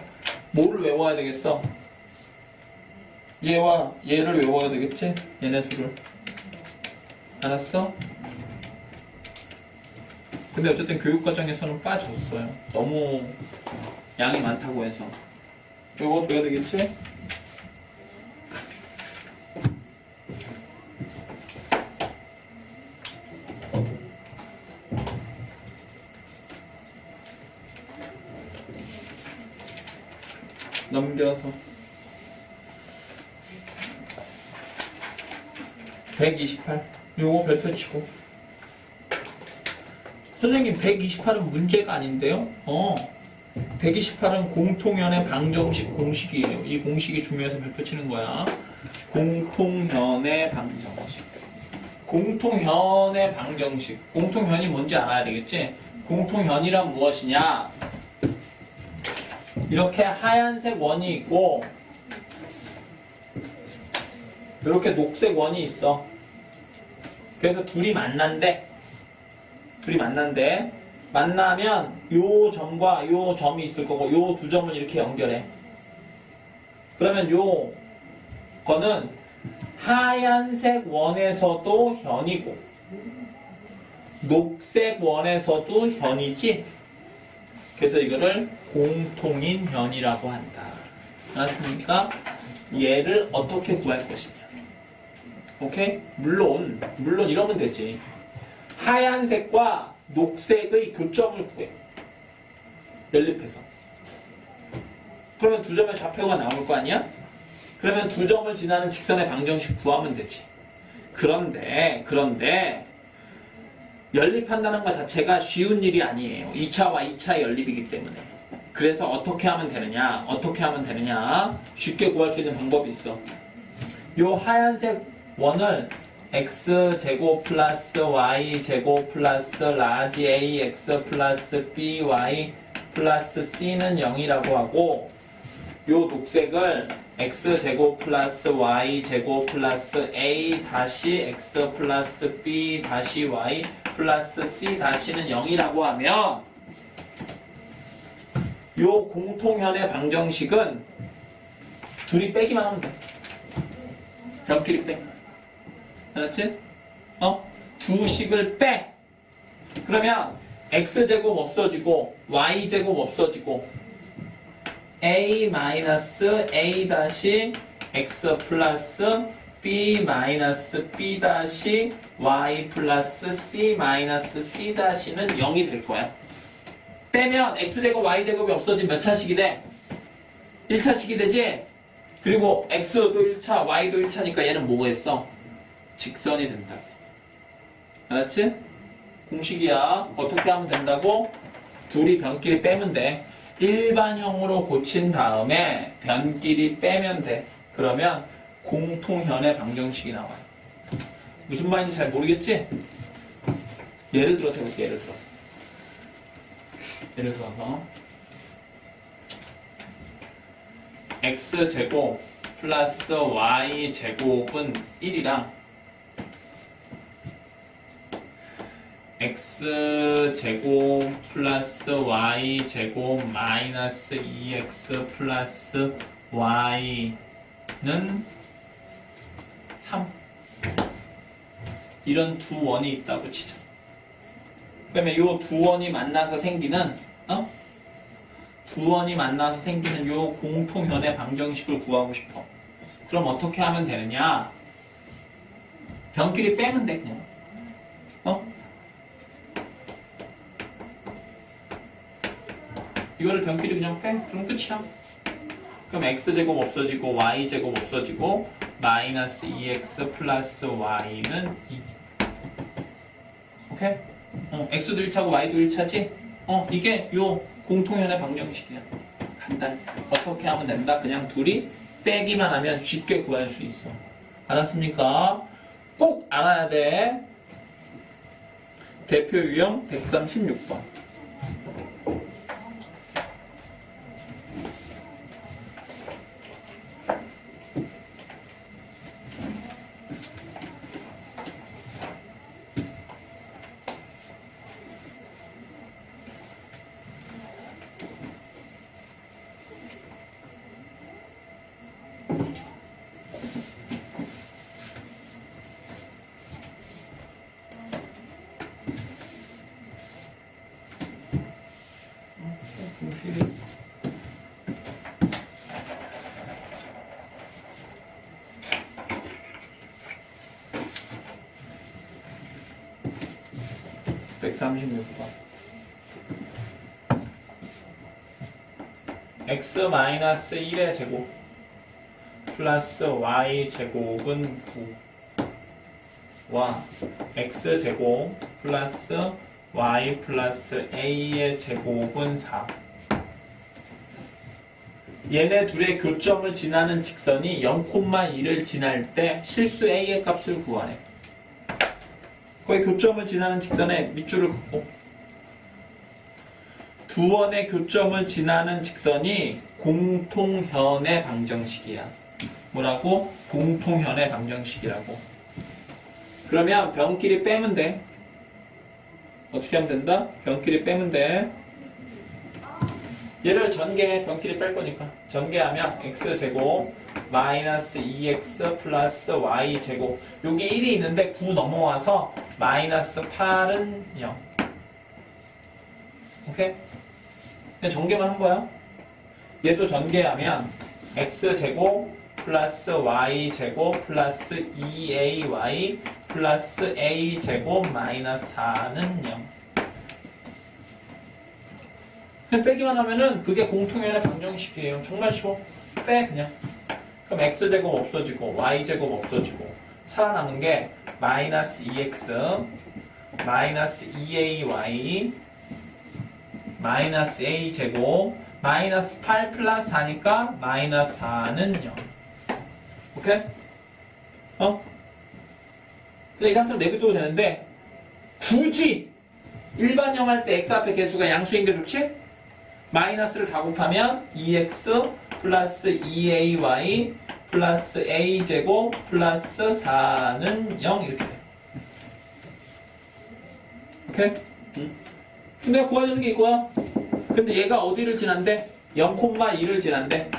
뭐를 외워야 되겠어? 얘와 얘를 외워야 되겠지? 얘네 둘을. 알았어? 근데 어쨌든 교육과정에서는 빠졌어요. 너무 양이 많다고 해서. 이거 줘야 되겠지? 넘겨서 128 요거 별표 치고 선생님 128은 문제가 아닌데요? 128은 공통연의 방정식 공식이에요. 이 공식이 중요해서 별표 치는 거야. 공통연의 방정식. 공통현의 방정식. 공통현이 뭔지 알아야 되겠지? 공통현이란 무엇이냐? 이렇게 하얀색 원이 있고 이렇게 녹색 원이 있어. 그래서 둘이 만난대. 만나면 요 점과 요 점이 있을 거고 요 두 점을 이렇게 연결해. 그러면 요 거는 하얀색 원에서도 현이고 녹색 원에서도 현이지. 그래서 이거를 공통인 현이라고 한다. 알았습니까? 얘를 어떻게 구할 것이냐. 오케이? 물론 이러면 되지. 하얀색과 녹색의 교점을 구해. 연립해서. 그러면 두 점의 좌표가 나올 거 아니야? 그러면 두 점을 지나는 직선의 방정식 구하면 되지. 그런데 연립한다는 것 자체가 쉬운 일이 아니에요. 2차와 2차 연립이기 때문에. 그래서 어떻게 하면 되느냐? 쉽게 구할 수 있는 방법이 있어. 요 하얀색 원을 x제곱 플러스 y제곱 플러스 라지 ax 플러스 by 플러스 c는 0이라고 하고, 요 녹색을 x제곱 플러스 y제곱 플러스 a 다시 x 플러스 b 다시 y 플러스 c 다시는 0이라고 하면, 요 공통현의 방정식은 둘이 빼기만 하면 돼. 변끼리 빼. 알았지? 두 식을 빼. 그러면 x제곱 없어지고 y제곱 없어지고 a 마이너스 a 다시 x 플러스 b 마이너스 b 다시 y 플러스 c 마이너스 c 다시는 0이 될 거야. 빼면 x제곱 y제곱이 없어지면 몇 차식이 돼? 1차식이 되지? 그리고 x도 1차, y도 1차니까 얘는 뭐겠어? 직선이 된다. 알았지? 공식이야. 어떻게 하면 된다고? 둘이 변끼리 빼면 돼. 일반형으로 고친 다음에 변끼리 빼면 돼. 그러면 공통현의 방정식이 나와요. 무슨 말인지 잘 모르겠지? 예를 들어서 해볼게. 예를 들어서 x제곱 플러스 y제곱은 1이랑 x제곱 플러스 y제곱 마이너스 2x 플러스 y는 3. 이런 두 원이 있다고 치죠. 그러면 요 두 원이 만나서 생기는 요 공통현의 방정식을 구하고 싶어. 그럼 어떻게 하면 되느냐? 변끼리 빼면 돼, 그냥. 이거를 변끼리 그냥 빼. 그럼 끝이야. 그럼 x제곱 없어지고 y제곱 없어지고 마이너스 2x 플러스 y는 2. 오케이? x도 1차고 y도 1차지? 이게 요 공통현의 방정식이야. 간단히. 어떻게 하면 된다? 그냥 둘이 빼기만 하면 쉽게 구할 수 있어. 알았습니까? 꼭 알아야 돼. 대표 유형 136번. x-1의 제곱 플러스 y제곱은 9와 x제곱 플러스 y 플러스 a의 제곱은 4. 얘네 둘의 교점을 지나는 직선이 0,2를 지날 때 실수 a의 값을 구하래. 거의 교점을 지나는 직선의 밑줄을 긋고 두 원의 교점을 지나는 직선이 공통현의 방정식이야. 뭐라고? 공통현의 방정식이라고. 그러면 변끼리 빼면 돼. 어떻게 하면 된다? 변끼리 빼면 돼. 얘를 전개해. 변끼리 뺄 거니까. 전개하면 x제곱 마이너스 2x 플러스 y제곱. 여기 1이 있는데 9 넘어와서 마이너스 8은 0. 오케이? 그냥 전개만 한 거야. 얘도 전개하면 x제곱 플러스 y제곱 플러스 2ay 플러스 a제곱 마이너스 4는 0. 그냥 빼기만 하면은 그게 공통연의 방정식이에요. 정말 쉬워. 빼 그냥. 그럼 x제곱 없어지고 y제곱 없어지고 살아남은 게 마이너스 2x 마이너스 2ay 마이너스 a제곱 마이너스 8 플러스 4니까 마이너스 4는 0. 오케이? 근데 이 상태로 내비둬도 되는데 굳이 일반형 할 때 x 앞에 개수가 양수인 게 좋지? 마이너스를 다 곱하면 2x 플러스 2ay 플러스 a제곱 플러스 4는 0 이렇게 돼. 오케이? 근데 구하려는 게 이거야. 근데 얘가 어디를 지난대? 0,2를 지난대.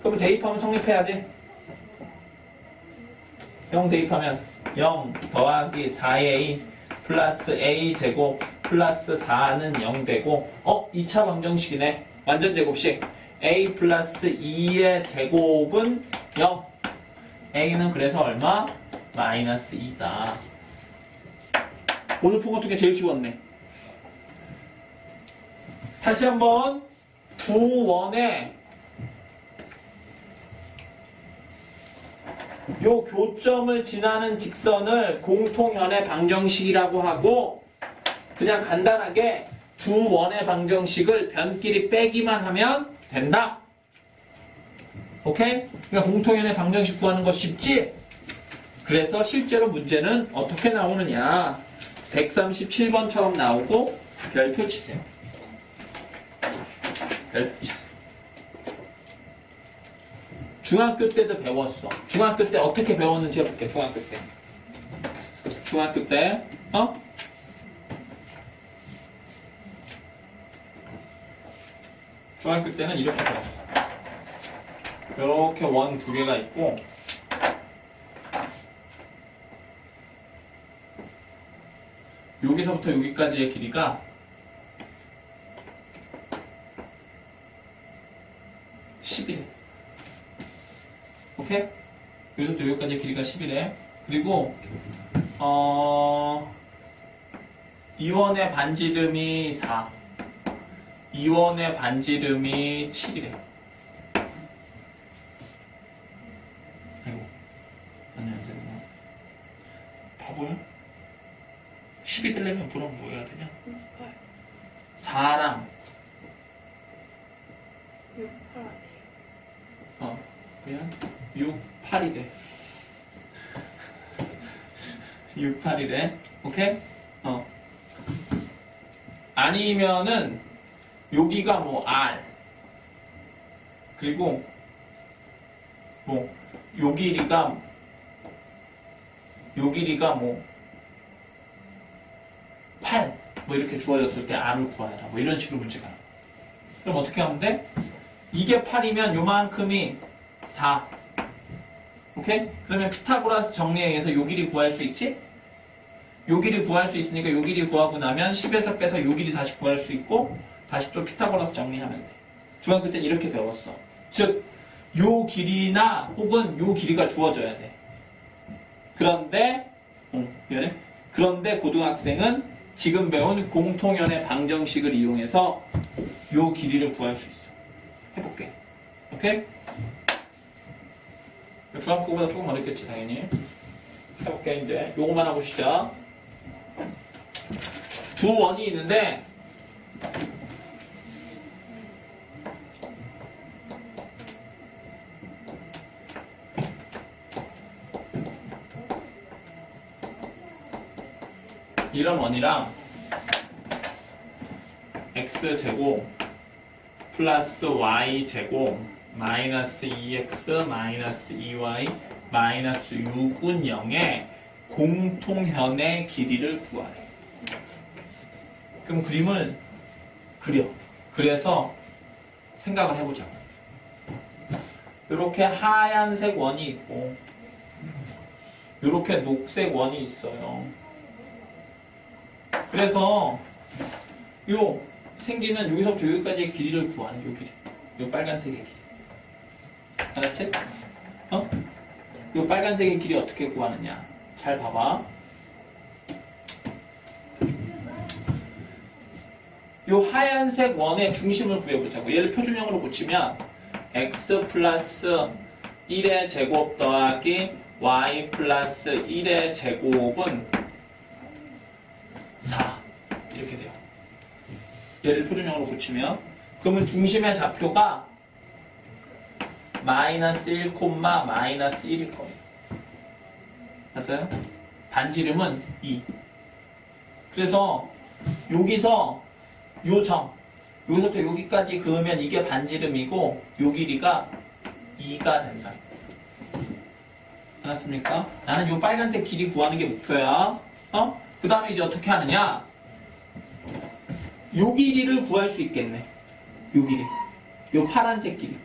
그럼 대입하면 성립해야지. 0 대입하면 0 더하기 4a 플러스 a제곱 플러스 4는 0 되고 2차 방정식이네. 완전 제곱식. a 플러스 2의 제곱은 0. a는 그래서 얼마? 마이너스 2다. 오늘 푼 것 중에 제일 쉬웠네. 다시 한번 두 원의 요 교점을 지나는 직선을 공통현의 방정식이라고 하고 그냥 간단하게 두 원의 방정식을 변끼리 빼기만 하면 된다. 오케이? 그러니까 공통현의 방정식 구하는 거 쉽지? 그래서 실제로 문제는 어떻게 나오느냐 137번처럼 나오고 별표 치세요. 별표 치세요. 중학교 때도 배웠어. 중학교 때 어떻게 배웠는지 해볼게. 중학교 때. 중학교 때 중학교 때는 이렇게 배웠어. 이렇게 원 두 개가 있고 여기서부터 여기까지의 길이가 10이래. 오케이? 여기서부터 여기까지의 길이가 10이래. 그리고 이원의 반지름이 4. 이원의 반지름이 7이래. 아이고, 아니 안 되구나. 바보야? 10이 되려면 그럼 뭐 해야 되냐? 4랑 6, 8. 그냥 6, 8이래. 6, 8이래. 오케이? 아니면은 여기가 뭐 R 그리고 뭐 요 길이가 뭐 8 뭐 이렇게 주어졌을 때 R을 구하라 뭐 이런 식으로 문제가 나와. 그럼 어떻게 하면 돼? 이게 8이면 요만큼이 4. 오케이? 그러면 피타고라스 정리에 의해서 요 길이 구할 수 있지? 요 길이 구할 수 있으니까 요 길이 구하고 나면 10에서 빼서 요 길이 다시 구할 수 있고 다시 또 피타고라스 정리하면 돼. 중학교 때는 이렇게 배웠어. 즉, 요 길이나 혹은 요 길이가 주어져야 돼. 그런데 미안해. 그런데 고등학생은 지금 배운 공통연의 방정식을 이용해서 요 길이를 구할 수 있어. 해볼게. 오케이? 중학교보다 조금 어렵겠지 당연히. 해볼게 이제. 요거만 하고 시작. 두 원이 있는데 이런 원이랑 x제곱 플러스 y제곱 마이너스 2x 마이너스 2y 마이너스 6은 0의 공통현의 길이를 구하래. 그럼 그림을 그려. 그래서 생각을 해보자고. 이렇게 하얀색 원이 있고 이렇게 녹색 원이 있어요. 그래서 요 생기는 여기서부터 여기까지의 길이를 구하는 요 길이. 요 빨간색의 길이. 알았지? 어? 요 빨간색의 길이 어떻게 구하느냐. 잘 봐봐. 요 하얀색 원의 중심을 구해보자고. 얘를 표준형으로 고치면 x 플러스 1의 제곱 더하기 y 플러스 1의 제곱은 4 이렇게 돼요. 얘를 표준형으로 고치면 그러면 중심의 좌표가 마이너스 1, 마이너스 1일 거예요. 맞아요? 반지름은 2. 그래서 여기서 요 점, 여기서부터 여기까지 그으면 이게 반지름이고 요 길이가 2가 된다. 알았습니까? 나는 요 빨간색 길이 구하는 게 목표야. 어? 그 다음에 이제 어떻게 하느냐? 요 길이를 구할 수 있겠네. 요 길이. 요 파란색 길이.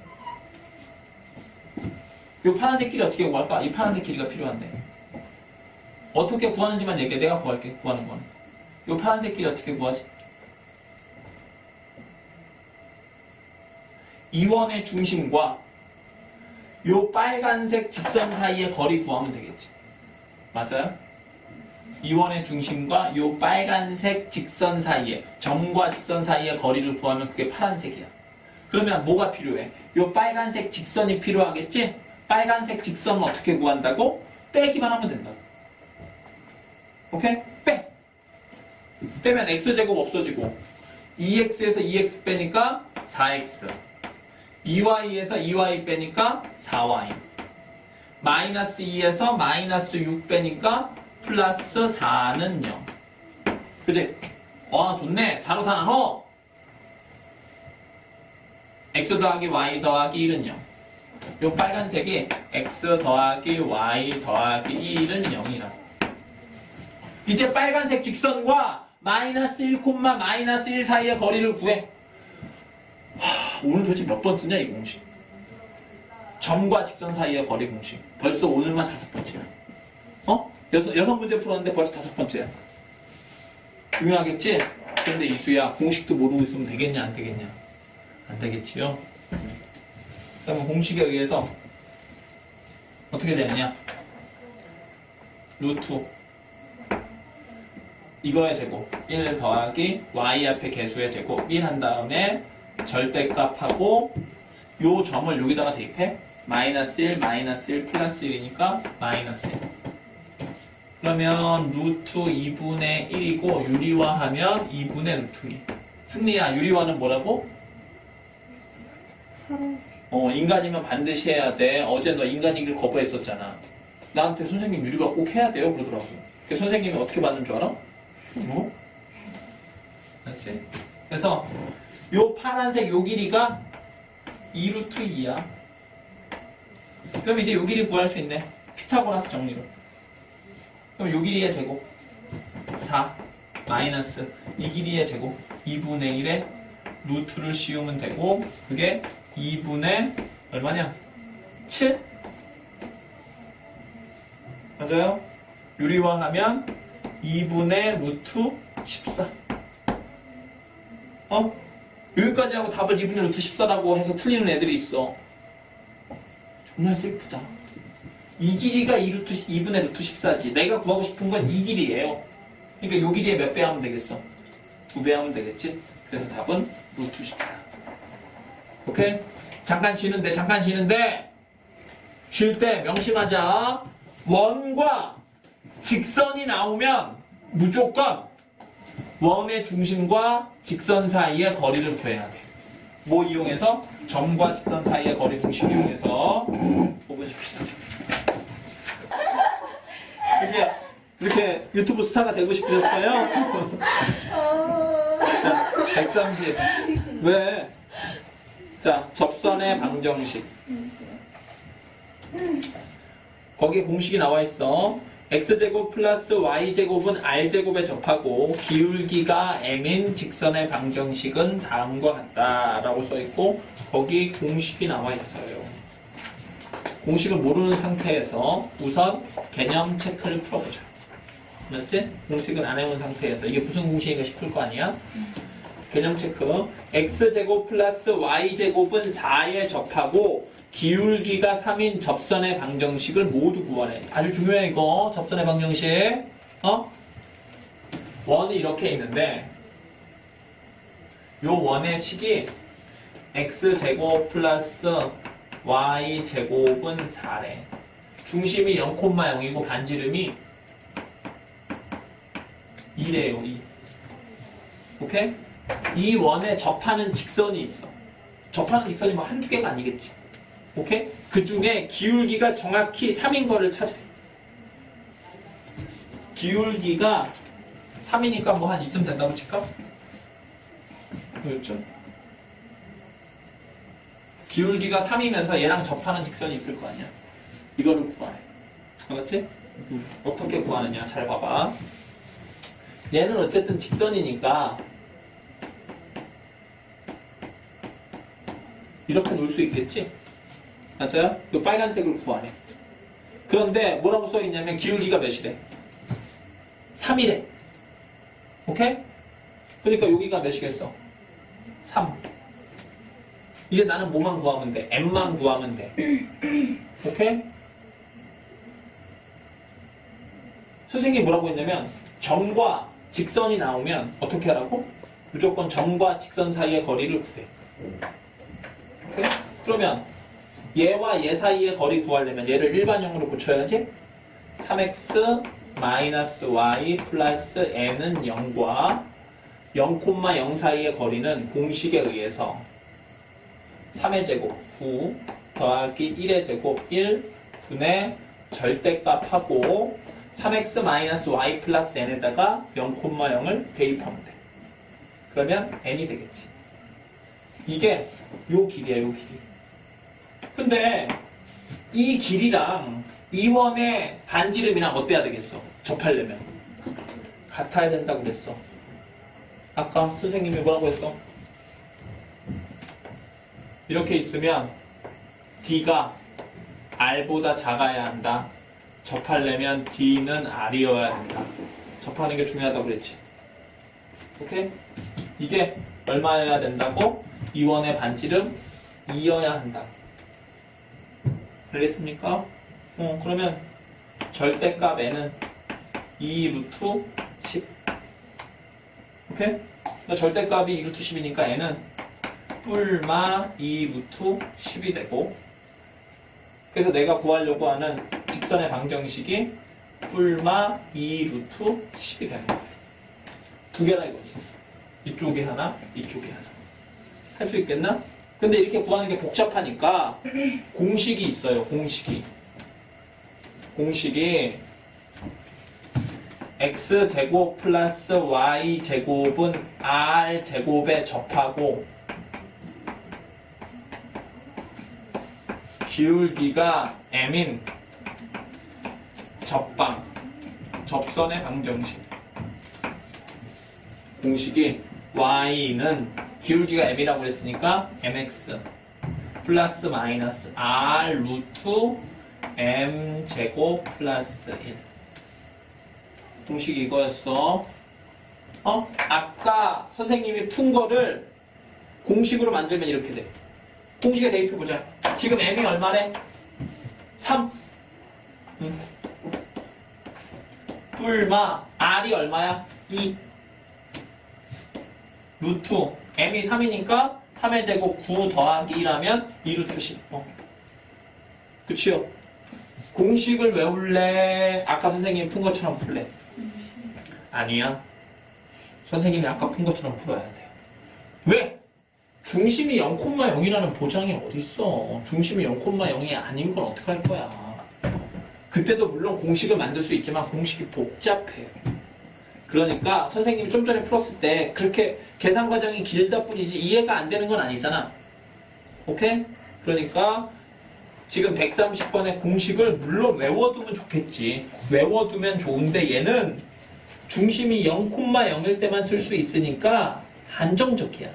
요 파란색 길이 어떻게 구할까? 이 파란색 길이가 필요한데. 어떻게 구하는지만 얘기해. 내가 구할게. 구하는 거는. 요 파란색 길이 어떻게 구하지? 이 원의 중심과 요 빨간색 직선 사이의 거리 구하면 되겠지. 맞아요? 이 원의 중심과 요 빨간색 직선 사이에, 점과 직선 사이의 거리를 구하면 그게 파란색이야. 그러면 뭐가 필요해? 요 빨간색 직선이 필요하겠지? 빨간색 직선은 어떻게 구한다고? 빼기만 하면 된다고. 오케이? 빼! 빼면 x제곱 없어지고 2x에서 2x 빼니까 4x 2y에서 2y 빼니까 4y 마이너스 2에서 마이너스 6 빼니까 플러스 4는 0 그치? 와 좋네. 4로 4 나눠. x 더하기 y 더하기 1은 0. 요 빨간색이 x 더하기 y 더하기 1은 0이라. 이제 빨간색 직선과 마이너스 1, 마이너스 1 사이의 거리를 구해. 오늘 도대체 몇 번 쓰냐 이 공식. 점과 직선 사이의 거리 공식. 벌써 오늘만 5번째야. 어? 여섯 문제 풀었는데 벌써 5번째야. 중요하겠지? 근데 이수야 공식도 모르고 있으면 되겠냐 안 되겠냐? 안 되겠지요? 그러면 공식에 의해서 어떻게 되느냐? 루트 이거의 제곱 1 더하기 y 앞에 개수의 제곱 1 한 다음에 절대값하고 요 점을 여기다가 대입해. 마이너스 1, 마이너스 1, 플러스 1이니까 마이너스 1. 그러면 루트 2분의 1이고 유리화하면 2분의 루트 2. 승리야, 유리화는 뭐라고? 인간이면 반드시 해야 돼. 어제 너 인간이길 거부했었잖아. 나한테 선생님 유리화 꼭 해야 돼요 그러더라고. 그래서 선생님이 어떻게 받는 줄 알아? 뭐? 맞지? 그래서 요 파란색 요 길이가 2루트 2야. 그럼 이제 요 길이 구할 수 있네. 피타고라스 정리로. 그럼 요 길이의 제곱 4 마이너스 이 길이의 제곱 2분의 1에 루트를 씌우면 되고 그게 2분의 얼마냐? 7? 맞아요? 유리화하면 2분의 루트 14. 여기까지 하고 답을 2분의 루트 14라고 해서 틀리는 애들이 있어. 정말 슬프다. 이 길이가 2분의 루트 14지. 내가 구하고 싶은 건 이 길이에요. 그러니까 요 길이에 몇 배 하면 되겠어? 2배 하면 되겠지? 그래서 답은 루트 14. 오케이? 잠깐 쉬는데 쉴 때 명심하자. 원과 직선이 나오면 무조건 원의 중심과 직선 사이의 거리를 구해야 돼. 뭐 이용해서? 점과 직선 사이의 거리 공식 이용해서 5분 쉽시다. 이렇게 유튜브 스타가 되고 싶으셨어요? 자, 130. 왜? 자, 접선의 방정식. 거기에 공식이 나와 있어. x제곱 플러스 y제곱은 r제곱에 접하고 기울기가 m인 직선의 방정식은 다음과 같다라고 써있고 거기 공식이 나와 있어요. 공식을 모르는 상태에서 우선 개념 체크를 풀어보자. 맞지? 공식은 안 해본 상태에서 이게 무슨 공식인가 싶을 거 아니야? 개념 체크. x제곱 플러스 y제곱은 4에 접하고 기울기가 3인 접선의 방정식을 모두 구하래. 아주 중요해 이거. 접선의 방정식. 원이 이렇게 있는데 요 원의 식이 x제곱 플러스 y제곱은 4래. 중심이 0,0이고 반지름이 2래요. 2. 오케이? 이 원에 접하는 직선이 있어. 접하는 직선이 뭐 한두 개가 아니겠지. 오케이? 그 중에 기울기가 정확히 3인 거를 찾으래. 기울기가 3이니까 뭐 한 이쯤 된다고 칠까? 그렇죠? 기울기가 3이면서 얘랑 접하는 직선이 있을 거 아니야. 이거를 구하래. 알았지? 어떻게 구하느냐. 잘 봐봐. 얘는 어쨌든 직선이니까 이렇게 놓을 수 있겠지? 맞아요? 이 빨간색을 구하래. 그런데 뭐라고 써있냐면 기울기가 몇이래? 3이래. 오케이? 그러니까 여기가 몇이겠어? 3. 이제 나는 뭐만 구하면 돼? m만 구하면 돼. 오케이? 선생님이 뭐라고 했냐면 점과 직선이 나오면 어떻게 하라고? 무조건 점과 직선 사이의 거리를 구해. 오케이? 그러면 얘와 얘 사이의 거리 구하려면 얘를 일반형으로 고쳐야지. 3x 마이너스 y 플러스 n은 0과 0,0 사이의 거리는 공식에 의해서 3의 제곱 9 더하기 1의 제곱 1 분의 절대값하고 3x 마이너스 y 플러스 n에다가 0,0을 대입하면 돼. 그러면 n이 되겠지. 이게 요 길이야, 요 길이. 근데 이 길이랑 이 원의 반지름이랑 어때야 되겠어? 접하려면 같아야 된다고 그랬어. 아까 선생님이 뭐라고 했어? 이렇게 있으면 D가 R보다 작아야 한다. 접하려면 D는 R이어야 된다. 접하는 게 중요하다고 그랬지. 오케이? 이게 얼마여야 된다고? 이 원의 반지름 2여야 한다. 알겠습니까? 그러면 절대값 n은 2 루트 10. 오케이? 그러니까 절대값이 2 루트 10이니까 n은 뿔마 2 루트 10이 되고, 그래서 내가 구하려고 하는 직선의 방정식이 뿔마 2 루트 10이 되는 거야. 두 개나 이거지. 이쪽에 하나, 이쪽에 하나. 할 수 있겠나? 근데 이렇게 구하는 게 복잡하니까 공식이 있어요. 공식이 x제곱 플러스 y제곱은 r제곱에 접하고 기울기가 m인 접선의 방정식. 공식이 y는 기울기가 m이라고 그랬으니까 mx 플러스 마이너스 r 루트 m 제곱 플러스 1. 공식이 이거였어. 아까 선생님이 푼 거를 공식으로 만들면 이렇게 돼. 공식에 대입해보자. 지금 m이 얼마래? 3. 뿔마 r이 얼마야? 2. 루트 m이 3이니까 3의 제곱 9 더하기 1하면 2 루트 10. 그치요? 공식을 외울래? 아까 선생님이 푼 것처럼 풀래? 아니야. 선생님이 아까 푼 것처럼 풀어야 돼요. 왜? 중심이 0,0이라는 보장이 어딨어. 중심이 0,0이 아닌 건 어떡할 거야. 그때도 물론 공식을 만들 수 있지만 공식이 복잡해요. 그러니까 선생님이 좀 전에 풀었을 때 그렇게 계산 과정이 길다 뿐이지 이해가 안 되는 건 아니잖아. 오케이? 그러니까 지금 130번의 공식을 물론 외워두면 좋겠지. 외워두면 좋은데 얘는 중심이 0,0일 때만 쓸 수 있으니까 한정적이야.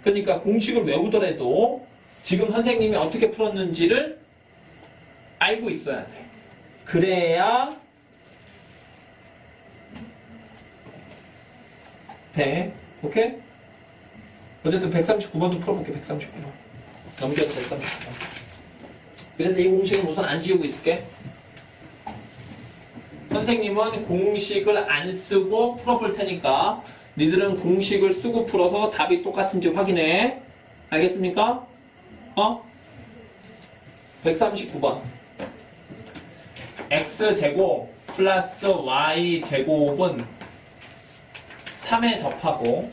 그러니까 공식을 외우더라도 지금 선생님이 어떻게 풀었는지를 알고 있어야 돼. 그래야 돼. 오케이? 어쨌든 139번도 풀어볼게. 139번. 넘겨서 139번. 그래서 이 공식은 우선 안 지우고 있을게. 선생님은 공식을 안 쓰고 풀어볼 테니까 니들은 공식을 쓰고 풀어서 답이 똑같은지 확인해. 알겠습니까? 139번. x제곱 플러스 y제곱은 3에 접하고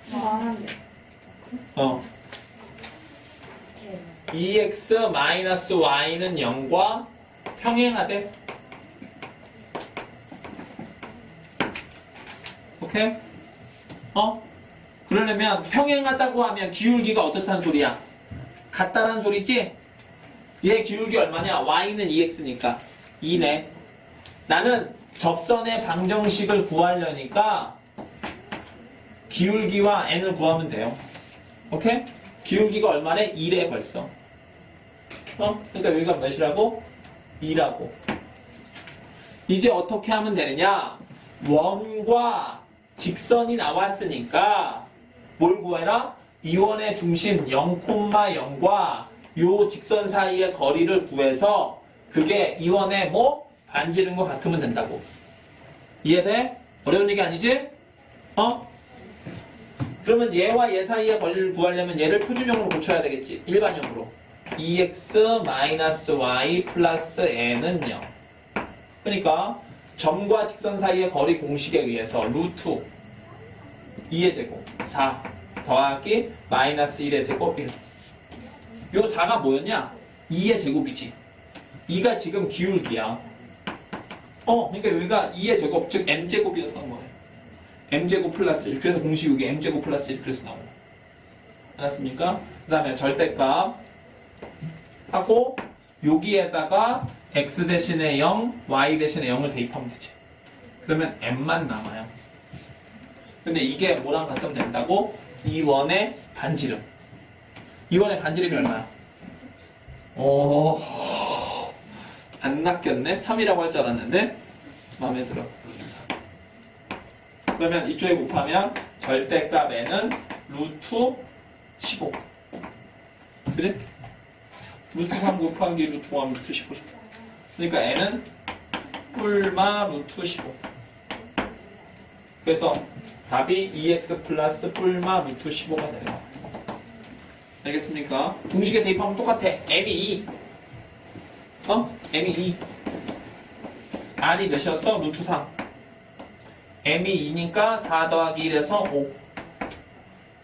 말한대. 2x 마이너스 y는 0과 평행하대. 오케이? 그러려면 평행하다고 하면 기울기가 어떻다는 소리야? 같다란 소리지? 얘 기울기 얼마냐? y는 2x니까 2네. 나는 접선의 방정식을 구하려니까 기울기와 n을 구하면 돼요. 오케이? 기울기가 얼마래? 2래 벌써. 그러니까 여기가 몇이라고? 2라고. 이제 어떻게 하면 되느냐? 원과 직선이 나왔으니까 뭘 구해라? 이 원의 중심 0,0과 요 직선 사이의 거리를 구해서 그게 이 원에 뭐? 반지른 것 같으면 된다고. 이해돼? 어려운 얘기 아니지? 그러면 얘와 얘 사이의 거리를 구하려면 얘를 표준형으로 고쳐야 되겠지. 일반형으로. 2x-y 플러스 n은 0. 그러니까 점과 직선 사이의 거리 공식에 의해서 루트 2의 제곱 4 더하기 마이너스 1의 제곱 1. 요 4가 뭐였냐? 2의 제곱이지. 2가 지금 기울기야. 그러니까 여기가 2의 제곱, 즉 m제곱이었던 거예요. m제곱 플러스 1. 그래서 공식 여기 m제곱 플러스 1. 그래서 나오고. 알았습니까? 그 다음에 절대값 하고 여기에다가 x 대신에 0, y 대신에 0을 대입하면 되지. 그러면 m만 남아요. 근데 이게 뭐랑 같으면 된다고? 이 원의 반지름. 이 원의 반지름이 얼마야? 안 낚였네? 3이라고 할 줄 알았는데 마음에 들어. 그러면 이쪽에 곱하면 절대값 n은 루트 15. 그지? 루트 3 곱하기 루트 1 루트 15. 그러니까 n은 뿔마 루트 15. 그래서 답이 2x 플러스 뿔마 루트 15가 되네요. 알겠습니까? 공식에 대입하면 똑같아. m이 2. m이 2. r이 몇이었어? 루트 3. m이 2니까 4 더하기 1에서 5.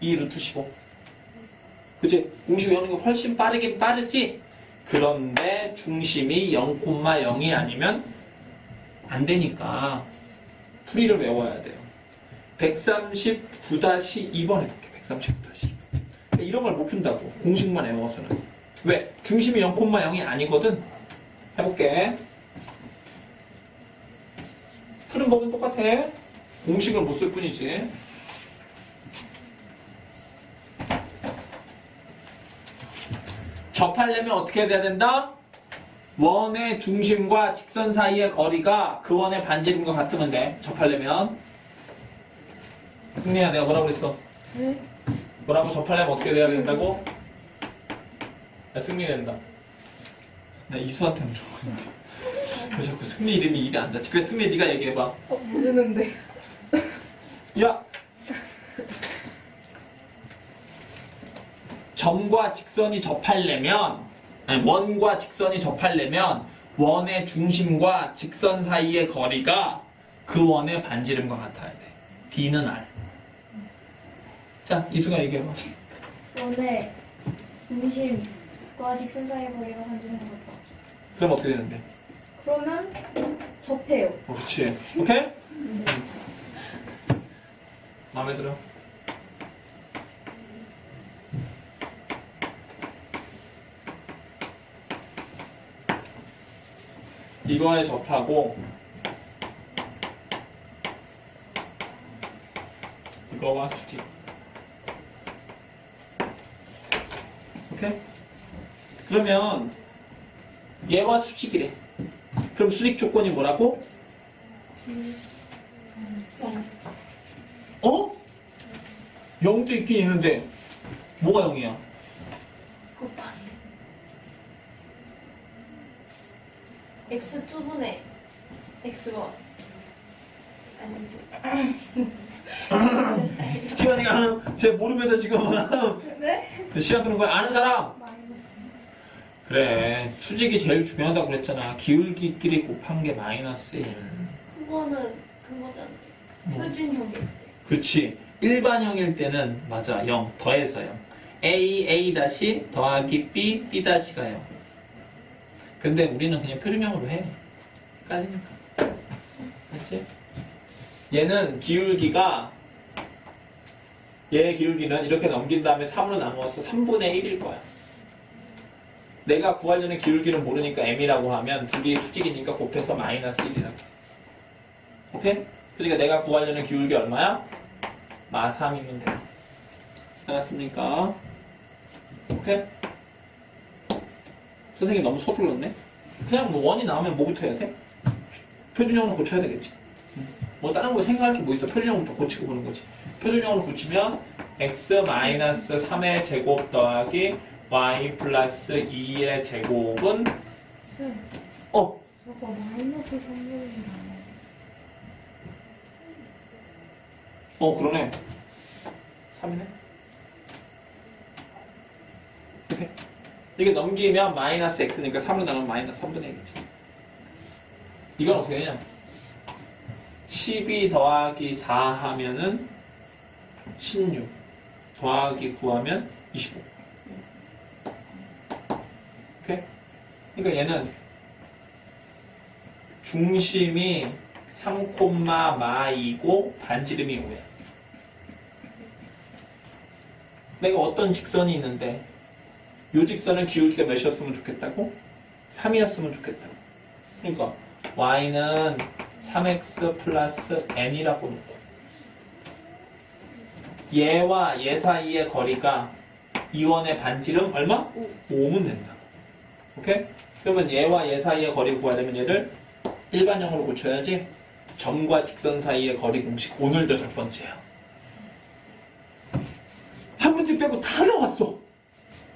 2 루트 15. 그치? 공식 외우는 게 훨씬 빠르긴 빠르지? 그런데 중심이 0,0이 아니면 안 되니까 풀이를 외워야 돼요. 139-2번 해볼게. 139-2번. 이런 걸 못 푼다고. 공식만 외워서는. 왜? 중심이 0,0이 아니거든. 해볼게. 푸는 법은 똑같아. 공식을 못 쓸 뿐이지. 접하려면 어떻게 해야 된다? 원의 중심과 직선 사이의 거리가 그 원의 반지름과 같으면 돼. 접하려면. 승리야, 내가 뭐라고 그랬어? 네? 뭐라고 접하려면 어떻게 돼야 된다고? 야, 승리 된다. 나 이수한테 물어봤는데. 왜 자꾸 승리 이름이 입에 안 닿지? 그래, 승리 네가 얘기해봐. 모르는데. 야! 점과 직선이 접하려면, 아니, 원과 직선이 접하려면 원의 중심과 직선 사이의 거리가 그 원의 반지름과 같아야 돼. D는 R. 자, 이수가 얘기해봐. 원의 중심과 직선 사이의 거리가 반지름 같다. 그럼 어떻게 되는데? 그러면 접해요. 그렇지. 오케이? 마음에 들어? 이거에 접하고 이거와 수직. 오케이? 그러면 얘와 수직이래. 그럼 수직 조건이 뭐라고? 어? 0도 있긴 있는데 뭐가 0이야? 곱하기 x2분의 x1 아니죠. 기현이가 하는 제 모르면서 지금 네? 시간 끄는 거야. 아는 사람? 마이너스. 그래. 수직이 제일 중요하다고 그랬잖아. 기울기끼리 곱한 게 마이너스 1. 그거는 그거잖아요. 뭐? 표준형일 때. 그렇지. 일반형일 때는 맞아. 0 더해서 0. A 다시 더하기 B 다시가 0. 근데 우리는 그냥 표준형으로 해. 헷갈리니까. 맞지? 얘는 기울기가 얘의 기울기는 이렇게 넘긴 다음에 3으로 나누어서 3분의 1일 거야. 내가 구하려는 기울기를 모르니까 m이라고 하면 둘이 수직이니까 곱해서 마이너스 1이라고. 오케이? 그러니까 내가 구하려는 기울기 얼마야? 마 3이면 돼. 알았습니까? 오케이? 선생님 너무 서둘렀네? 그냥 뭐 원이 나오면 뭐부터 해야 돼? 표준형으로 고쳐야 되겠지. 뭐 다른 거 생각할 게 뭐 있어? 표준형부터 고치고 보는 거지. 표준형으로 고치면 x-3의 제곱 더하기 y 플러스 2의 제곱은 쌤, 어? 저거 마이너스 3분의 그러네. 3이네. 이렇게. 이게 넘기면 마이너스 x니까 3으로 나누면 마이너스 3분의 1이지. 이건 어떻게 되냐? 12 더하기 4 하면은 16 더하기 9 하면 25. 오케이? 그러니까 얘는 중심이 3,마이고 반지름이 5야. 내가 어떤 직선이 있는데 이 직선은 기울기가 몇이었으면 좋겠다고? 3이었으면 좋겠다고. 그러니까 y는 3x 플러스 n이라고 놓고 얘와 얘 사이의 거리가 이 원의 반지름 얼마? 5면 된다. 오케이? 그러면 얘와 얘 사이의 거리 구하려면 얘를 일반형으로 고쳐야지. 점과 직선 사이의 거리 공식 오늘 8번째야. 한 문제 빼고 다 나왔어.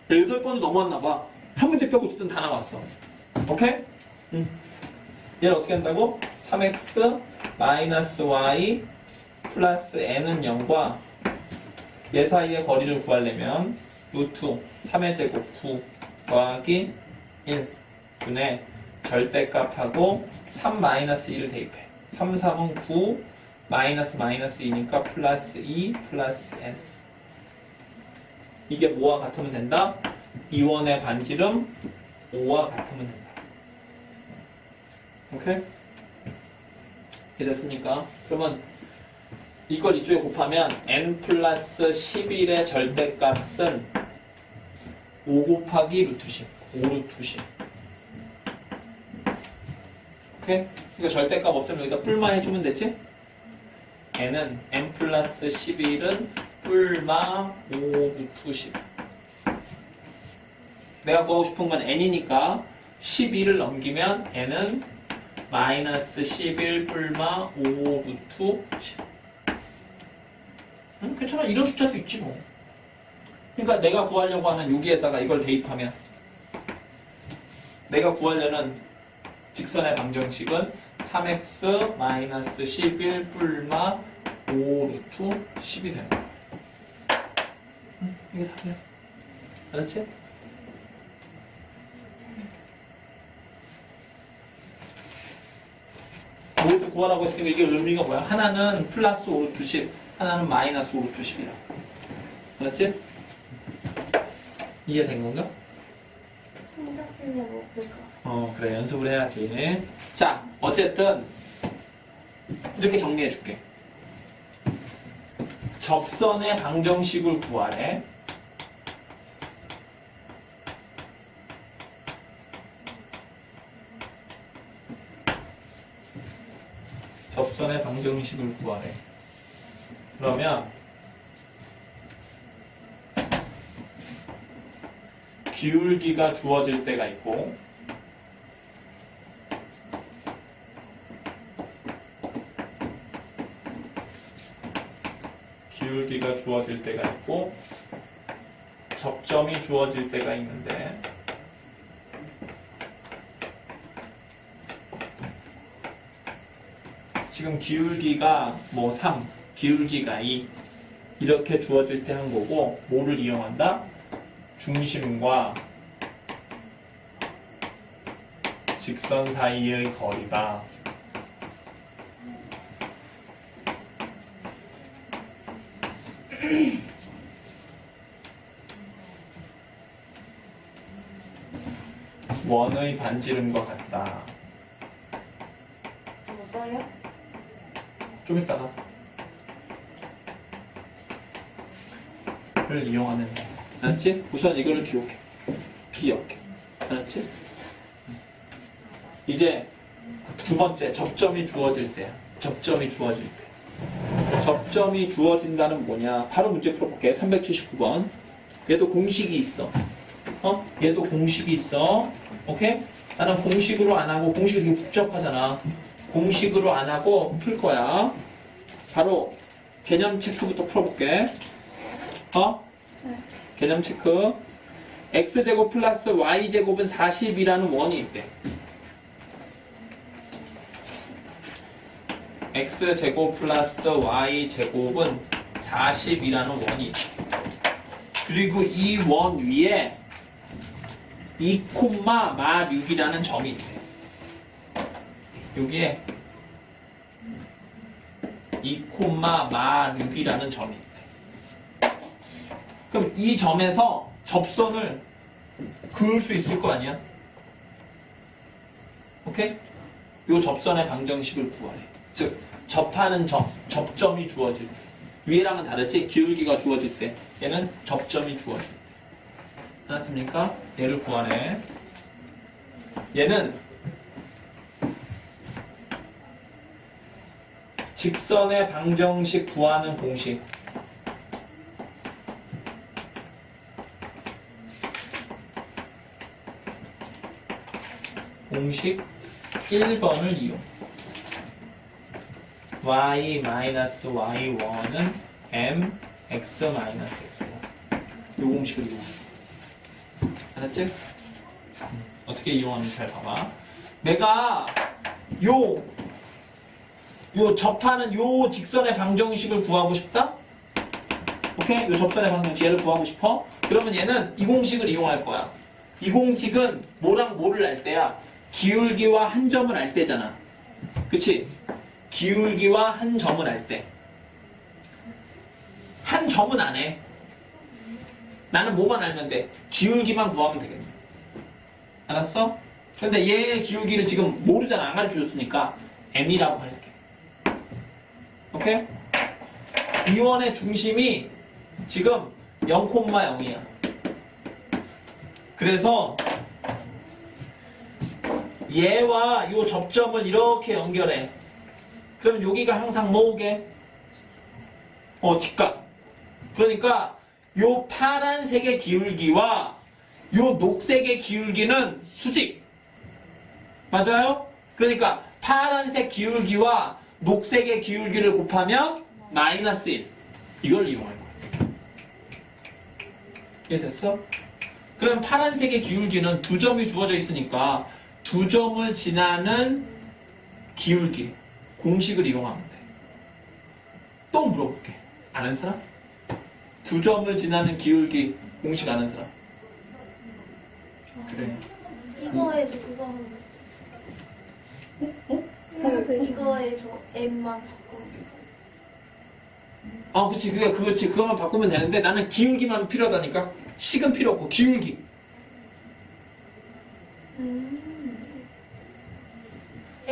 8번이 넘어왔나 봐. 한 문제 빼고 어쨌든 다 나왔어. 오케이? 얘를 어떻게 한다고? 3x 마이너스 y 플러스 n은 0과 얘 사이의 거리를 구하려면 루트 3의 제곱 9 더하기 1 분의 절대값하고 3 마이너스 1을 대입해. 3, 3은 9 마이너스 마이너스 2니까 플러스 2 플러스 n. 이게 뭐와 같으면 된다? 2원의 반지름 5와 같으면 된다. 오케이? 이해됐습니까? 그러면 이걸 이쪽에 곱하면 n 플러스 11의 절대값은 5 곱하기 루트 10. 5 루트 10. 오케이? 그러니까 절대값 없으면 여기다 뿔마 해주면 됐지? n은 n 플러스 11은 뿔마 5 루트 10. 내가 구하고 싶은 건 n이니까 12를 넘기면 n은 마이너스 11 뿔마 5 루트 10. 괜찮아. 이런 숫자도 있지 뭐. 그러니까 내가 구하려고 하는 여기에다가 이걸 대입하면 내가 구하려는 직선의 방정식은 3x 마이너스 11 뿔마 5 루트 10이 되는 거야. 이게 답이야. 알았지? 모두 구하라고 했으니까 이게 의미가 뭐야? 하나는 플러스 5 루트 10, 하나는 마이너스 5 루트 10이야. 알았지? 이해된 건가? 삼각형으로 볼까? 그래. 연습을 해야지. 자, 어쨌든 이렇게 정리해 줄게. 접선의 방정식을 구하래. 직선의 방정식을 구하래. 그러면 기울기가 주어질 때가 있고 기울기가 주어질 때가 있고 접점이 주어질 때가 있는데 지금 기울기가 뭐 3, 기울기가 2 이렇게 주어질 때 한 거고 뭐를 이용한다? 중심과 직선 사이의 거리가 원의 반지름과 같다. 뭐 써요? 좀 이따가 를 이용하면 돼. 알았지? 우선 이거를 기억해. 알았지? 이제 두 번째 접점이 주어질 때야. 접점이 주어질 때. 접점이 주어진다는 뭐냐? 바로 문제 풀어볼게. 379번. 얘도 공식이 있어. 얘도 공식이 있어. 오케이? 나는 공식으로 안 하고 공식이 되게 복잡하잖아. 공식으로 안 하고 풀 거야. 바로 개념 체크부터 풀어볼게. 네. 개념 체크. x제곱 플러스 y제곱은 40이라는 원이 있대. x제곱 플러스 y제곱은 40이라는 원이 있대. 그리고 이 원 위에 2,6이라는 점이 있대. 여기에 2,6이라는 점이 있대. 그럼 이 점에서 접선을 그을 수 있을 거 아니야? 오케이? 요 접선의 방정식을 구하래. 즉, 접하는 점, 접점이 주어질 때. 위에랑은 다르지? 기울기가 주어질 때. 얘는 접점이 주어질 때. 알았습니까? 얘를 구하래. 얘는 직선의 방정식 구하는 공식. 공식 1번을 이용. y-y1은 mx-x야. 이 공식을 이용. 알았지? 어떻게 이용하는지 잘 봐봐. 내가 요 접하는 요 직선의 방정식을 구하고 싶다? 오케이? 요 접선의 방정식 얘를 구하고 싶어? 그러면 얘는 이 공식을 이용할 거야. 이 공식은 뭐랑 뭐를 알 때야? 기울기와 한 점을 알 때잖아. 그치? 기울기와 한 점을 알 때. 한 점은 안 해. 나는 뭐만 알면 돼? 기울기만 구하면 되겠네. 알았어? 근데 얘의 기울기를 지금 모르잖아. 안 가르쳐줬으니까 m이라고 할게. 오케이? 이 원의 중심이 지금 0,0이야. 그래서 얘와 이 접점을 이렇게 연결해. 그럼 여기가 항상 뭐오게? 직각. 그러니까 요 파란색의 기울기와 요 녹색의 기울기는 수직. 맞아요? 그러니까 파란색 기울기와 녹색의 기울기를 곱하면 마이너스 1. 이걸 이용할 거야. 이해됐어? 그럼 파란색의 기울기는 두 점이 주어져 있으니까 두 점을 지나는 기울기 공식을 이용하면 돼. 또 물어볼게. 아는 사람? 두 점을 지나는 기울기 공식 아는 사람? 그래. 이거에서 그거 하면 돼. 이거에서 m만 바꾸면 돼. 그치. 그렇지. 그것만 바꾸면 되는데 나는 기울기만 필요하다니까. 식은 필요 없고 기울기.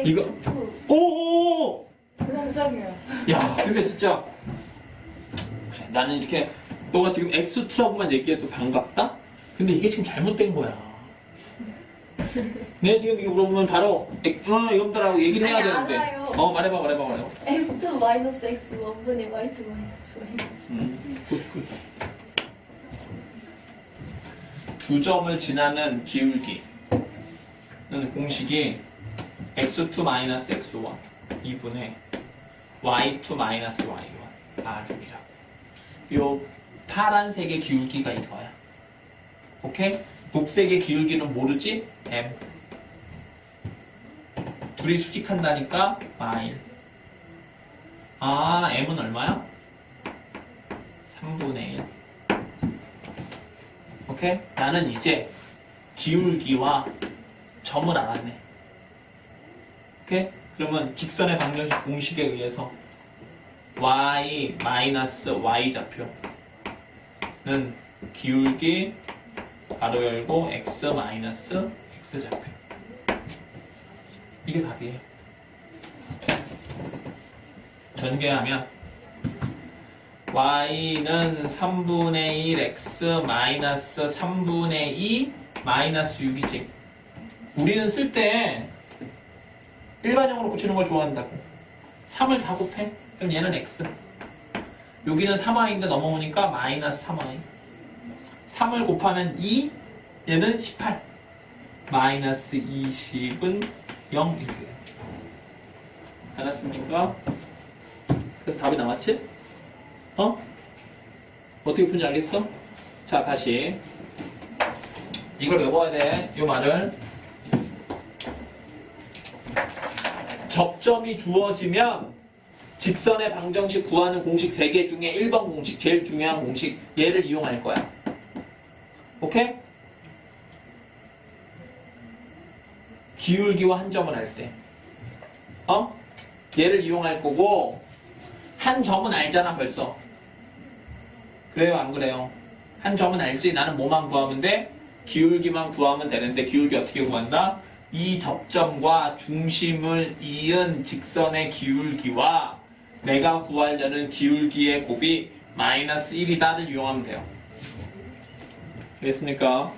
이거. X2. 오오오! 깜짝이야. 야, 근데 진짜 그래, 나는 이렇게 너가 지금 X2라고만 얘기해도 반갑다? 근데 이게 지금 잘못된 거야. 내 지금 이거 물어보면 바로 이놈들하고 얘기를 해야 아니, 되는데. 알아요. 말해봐. x2 마이너스 x 1분의 y2 마이너스 y. 굿. 두 점을 지나는 기울기는 공식이 x2 마이너스 x1 2분의 y2 마이너스 y1 r6이라고. 요 파란색의 기울기가 이거야. 오케이? 녹색의 기울기는 모르지? m. 둘이 수직한다니까 마일. m은 얼마야? 3분의 1. 오케이? 나는 이제 기울기와 점을 알았네. 오케이? 그러면 직선의 방정식 공식에 의해서 y 마이너스 y 좌표는 기울기 가로 열고 x 마이너스 x 좌표. 이게 답이에요. 전개하면 y는 3분의 1 x 마이너스 3분의 2 마이너스 6이지. 우리는 쓸 때 일반형으로 고치는 걸 좋아한다고. 3을 다 곱해. 그럼 얘는 x. 여기는 3y인데 넘어오니까 마이너스 3y. 3을 곱하면 2, 얘는 18. 마이너스 20은 0 이렇게 돼요. 알았습니까? 그래서 답이 나왔지? 어떻게 푼지 알겠어? 자, 다시. 이걸 외워야 돼. 이 말을. 접점이 주어지면 직선의 방정식 구하는 공식 3개 중에 1번 공식, 제일 중요한 공식, 얘를 이용할 거야. 오케이? 기울기와 한 점을 할 때. 얘를 이용할 거고, 한 점은 알잖아, 벌써. 그래요, 안 그래요? 한 점은 알지? 나는 뭐만 구하면 돼? 기울기만 구하면 되는데, 기울기 어떻게 구한다? 이 접점과 중심을 이은 직선의 기울기와 내가 구하려는 기울기의 곱이 마이너스 1이다를 이용하면 돼요. 알겠습니까?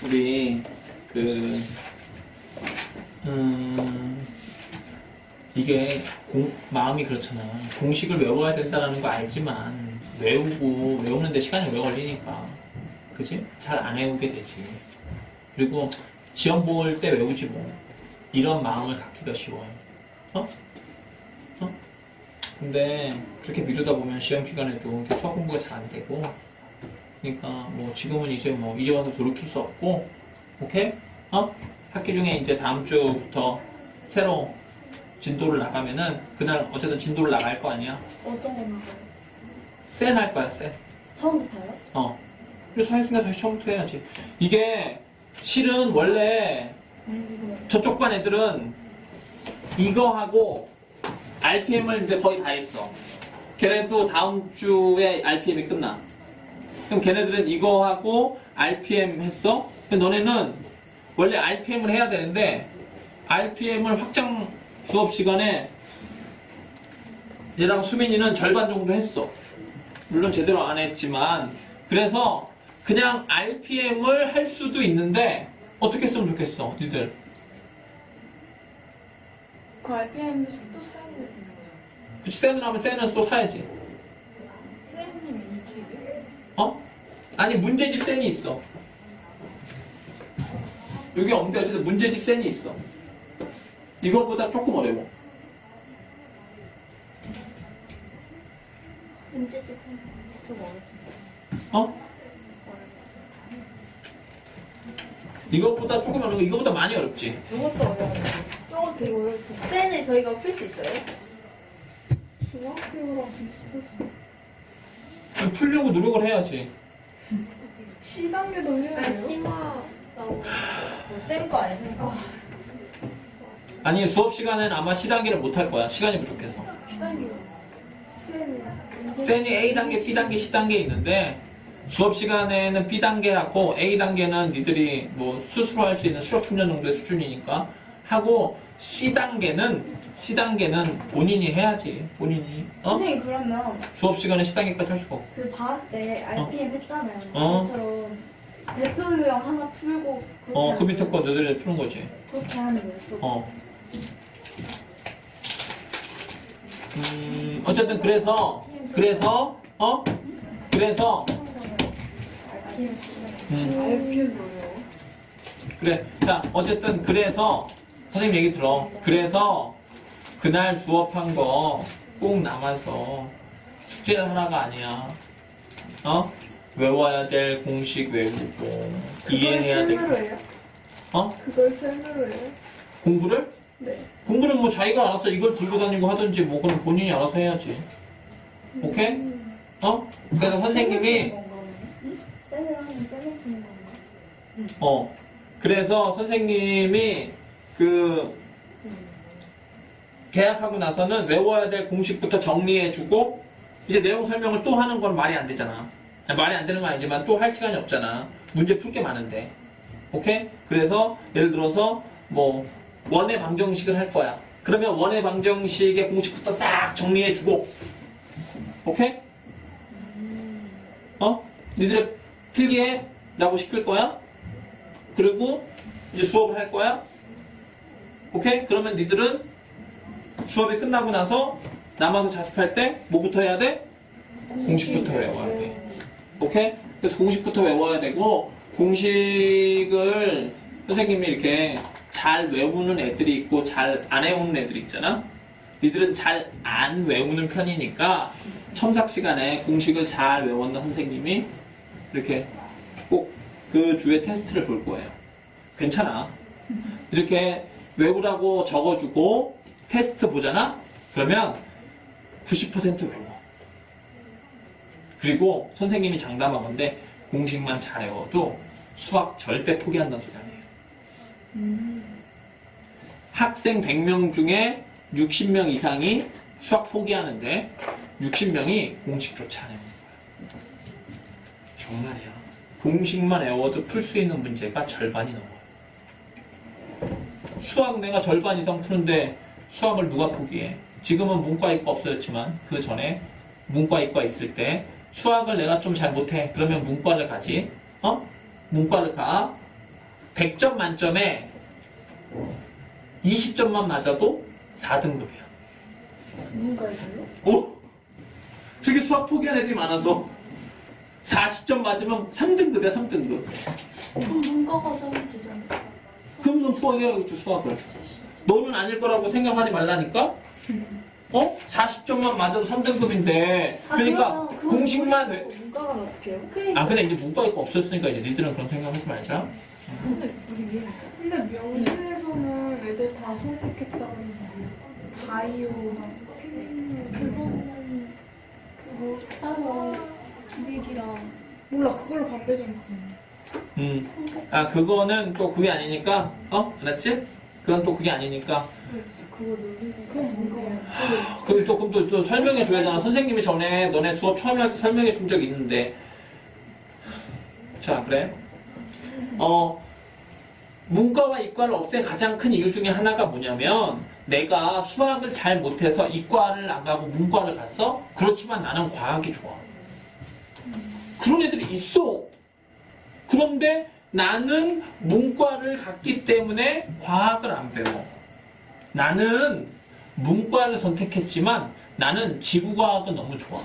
우리 이게 마음이 그렇잖아. 공식을 외워야 된다는 거 알지만 외우는데 시간이 오래 걸리니까, 그치? 잘 안 외우게 되지. 그리고 시험 볼 때 외우지 뭐. 이런 마음을 갖기가 쉬워요. 근데 그렇게 미루다 보면 시험 기간에도 수학 공부가 잘 안 되고, 그러니까 뭐 지금은 이제 와서 돌이킬 수 없고, 오케이? 학기 중에 이제 다음 주부터 새로 진도를 나가면은 그날 어쨌든 진도를 나갈 거 아니야? 어떤 거 나가요? 센 할 거야, 센. 처음부터요? 그래서 사회생활 다시 처음부터 해야지. 이게 실은 원래 저쪽 반 애들은 이거하고 RPM을 이제 거의 다 했어. 걔네도 다음 주에 RPM이 끝나. 그럼 걔네들은 이거하고 RPM 했어? 너네는 원래 RPM을 해야 되는데 RPM을 확장 수업 시간에 얘랑 수민이는 절반 정도 했어. 물론 제대로 안 했지만. 그래서 그냥 RPM을 할 수도 있는데 어떻게 했으면 좋겠어, 니들? 그 RPM을 또 사야 되는 거예요. 그치, 센을 하면 센은 또 사야지. 선생님이 이 책이요? 어? 아니, 문제집 센이 있어. 여기 없는데 어쨌든 문제집 센이 있어. 이거보다 조금 어려워. 문제집 좀 어렵다. 어? 이것보다 조금 어려워. 이거보다 많이 어렵지. 이것도 어려워요. 저거 되게 어렵다. 쌤은 저희가 풀 수 있어요? 중학교랑 비슷하죠. 풀려고 노력을 해야지. C단계도 해야 약간 돼요? 심화 나오고. 쌤거 아니에요? 쌤거. 아니, 수업 시간에는 아마 C단계를 못 할 거야. 시간이 부족해서. C단계. 센이 A단계, B단계, C단계 있는데 수업 시간에는 B단계하고 A단계는 니들이 뭐 스스로 할 수 있는 수력 충전 정도의 수준이니까 하고 C단계는 본인이 해야지. 본인이. 어? 선생님 그러면 수업 시간에 C단계까지 할 수가 없고. 그 방학 때 RPM 했잖아요. 어. 그것처럼 대표 요령 하나 풀고 그렇게, 그 하는 밑에 거예요? 거 너희들이 푸는 거지. 그렇게 하는 거예요. 수업. 어쨌든 그래서 RPM 뭐예요? 그래. 자, 어쨌든 그래서 선생님 얘기 들어. 그래서 그날 수업한 거 꼭 남아서 숙제를 하나가 아니야. 어? 외워야 될 공식 외우고 이해해야 될 쌤으로 해요? 어? 그걸 쌤으로 해요? 공부를? 네. 공부는 뭐 자기가 알아서 이걸 들고 다니고 하든지 뭐 그럼 본인이 알아서 해야지. 오케이? 어? 그래서 선생님이 쌤을 하면 쌤을 푸는 건가? 그래서 선생님이 그 계약하고 나서는 외워야 될 공식부터 정리해주고 이제 내용 설명을 또 하는 건 말이 안 되잖아. 아니, 말이 안 되는 건 아니지만 또 할 시간이 없잖아. 문제 풀 게 많은데. 오케이? 그래서 예를 들어서 뭐 원의 방정식을 할 거야. 그러면 원의 방정식의 공식부터 싹 정리해주고 오케이? 니들의 필기해? 라고 시킬 거야. 그리고 이제 수업을 할 거야. 오케이? 그러면 니들은 수업이 끝나고 나서 남아서 자습할 때 뭐부터 해야 돼? 공식부터 외워야 돼. 오케이? 그래서 공식부터 외워야 되고 공식을 선생님이 이렇게 잘 외우는 애들이 있고 잘 안 외우는 애들이 있잖아. 니들은 잘 안 외우는 편이니까 첨삭 시간에 공식을 잘 외웠는 선생님이 이렇게 꼭 그 주에 테스트를 볼 거예요. 괜찮아. 이렇게 외우라고 적어주고 테스트 보잖아? 그러면 90% 외워. 그리고 선생님이 장담하건데 공식만 잘 외워도 수학 절대 포기한다는 소리 아니에요. 학생 100명 중에 60명 이상이 수학 포기하는데 60명이 공식조차 안 외우는 거야. 정말이야. 공식만 외워도 풀 수 있는 문제가 절반이 넘어요. 수학 내가 절반 이상 푸는데 수학을 누가 포기해? 지금은 문과이과 없어졌지만 그 전에 문과이과 있을 때 수학을 내가 좀 잘 못해. 그러면 문과를 가지. 문과를 가. 100점 만점에 20점만 맞아도 4등급이야. 누군가에서요? 오? 되게 수학 포기한 애들이 많아서 40점 맞으면 3등급이야, 3등급. 그럼 문과가 하면 되잖아. 그럼 넌 포기해야겠지, 수학을. 너는 아닐 거라고 생각하지 말라니까? 40점만 맞아도 3등급인데. 그러니까 공식만 외... 문과가 어떻게 해요? 아, 근데 이제 문과가 없었으니까 이제 니들은 그런 생각하지 말자. 근데 우리 왜 근데 명신에서는 애들 다 선택했다고 하는데 바이오랑 생명 그거는 그거 따로 기획이랑 몰라 그걸로 밥 빼줬나? 선택. 아, 그거는 또 그게 아니니까, 알았지? 그건 또 그게 아니니까. 그거 놀리고 그건 뭔가요? 그럼 또 설명해 줘야 되잖아. 선생님이 전에 너네 수업 처음에 할 때 설명해 준 적이 있는데. 자, 그래. 문과와 이과를 없앤 가장 큰 이유 중에 하나가 뭐냐면, 내가 수학을 잘 못해서 이과를 안 가고 문과를 갔어? 그렇지만 나는 과학이 좋아. 그런 애들이 있어. 그런데 나는 문과를 갔기 때문에 과학을 안 배워. 나는 문과를 선택했지만 나는 지구과학은 너무 좋아.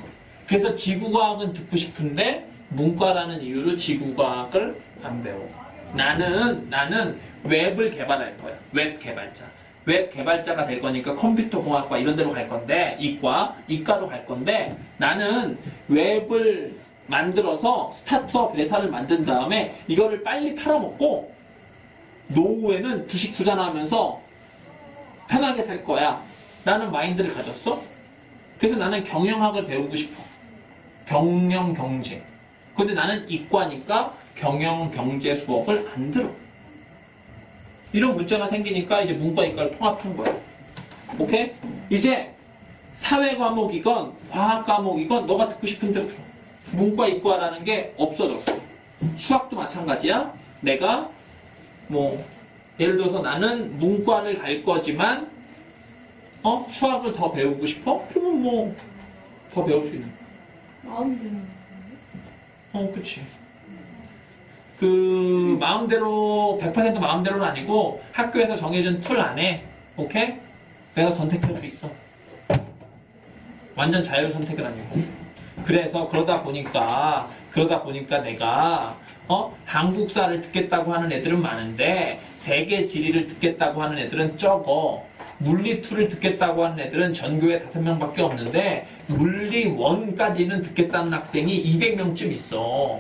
그래서 지구과학은 듣고 싶은데 문과라는 이유로 지구과학을 안 배워. 나는 웹을 개발할 거야. 웹 개발자. 웹 개발자가 될 거니까 컴퓨터 공학과 이런 데로 갈 건데 이과로 갈 건데 나는 웹을 만들어서 스타트업 회사를 만든 다음에 이거를 빨리 팔아먹고 노후에는 주식 투자나 하면서 편하게 살 거야. 라는 마인드를 가졌어. 그래서 나는 경영학을 배우고 싶어. 경영 경제. 근데 나는 이과니까 경영 경제 수업을 안 들어. 이런 문제가 생기니까 이제 문과 이과를 통합한 거야. 오케이? 이제 사회 과목이건 과학 과목이건 너가 듣고 싶은 대로 들어. 문과 이과라는 게 없어졌어. 수학도 마찬가지야. 내가 예를 들어서 나는 문과를 갈 거지만 수학을 더 배우고 싶어? 그러면 더 배울 수 있는 거야. 마음대로. 그치. 마음대로 100% 마음대로는 아니고 학교에서 정해준 틀 안에 오케이? 내가 선택할 수 있어. 완전 자율 선택은 아니고. 그래서 그러다 보니까 내가 한국사를 듣겠다고 하는 애들은 많은데 세계 지리를 듣겠다고 하는 애들은 적어. 물리 2를 듣겠다고 하는 애들은 전교에 5명밖에 없는데 물리 1까지는 듣겠다는 학생이 200명쯤 있어.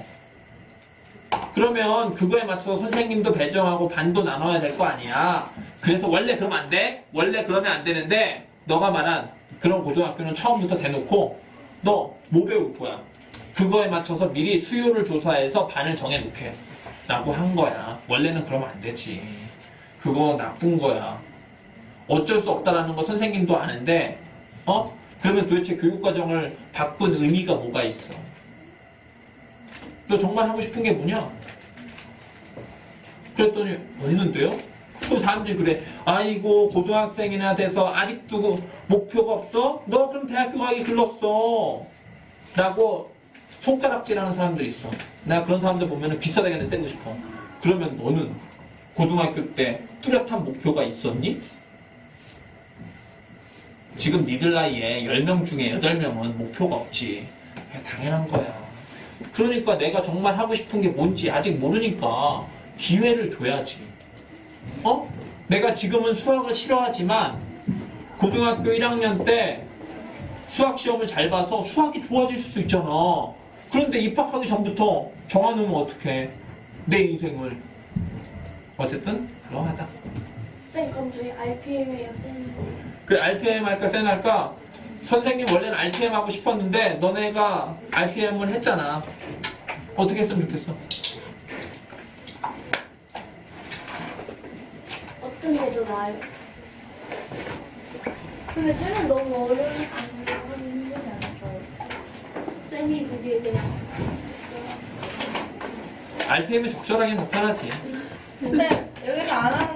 그러면 그거에 맞춰서 선생님도 배정하고 반도 나눠야 될 거 아니야. 그래서 원래 그러면 안 돼. 원래 그러면 안 되는데 너가 말한 그런 고등학교는 처음부터 대놓고 너 뭐 배울 거야. 그거에 맞춰서 미리 수요를 조사해서 반을 정해놓게 라고 한 거야. 원래는 그러면 안 되지. 그거 나쁜 거야. 어쩔 수 없다라는 거 선생님도 아는데 그러면 도대체 교육과정을 바꾼 의미가 뭐가 있어? 너 정말 하고 싶은 게 뭐냐? 그랬더니 없는데요? 또 사람들이 그래. 아이고 고등학생이나 돼서 아직도 목표가 없어? 너 그럼 대학교 가기 글렀어. 라고 손가락질하는 사람들이 있어. 내가 그런 사람들 보면 귀싸대기를 떼고 싶어. 그러면 너는 고등학교 때 뚜렷한 목표가 있었니? 지금 니들 나이에 10명 중에 8명은 목표가 없지. 당연한 거야. 그러니까 내가 정말 하고 싶은 게 뭔지 아직 모르니까 기회를 줘야지. 내가 지금은 수학을 싫어하지만 고등학교 1학년 때 수학 시험을 잘 봐서 수학이 좋아질 수도 있잖아. 그런데 입학하기 전부터 정해놓으면 어떡해. 내 인생을. 어쨌든 그러하다. 쌤 그럼 저희 RPM이에요 쌤. 그 RPM 할까 센 할까? 선생님 원래는 RPM 하고 싶었는데 너네가 RPM을 했잖아. 어떻게 했으면 좋겠어? 어떤 게 더 나아요? 근데 쟤는 너무 어려운 거 하기 힘들지 않을까요? 쌤이 그게 대한 RPM이 적절하긴 더 편하지. 근데 여기서 안 하는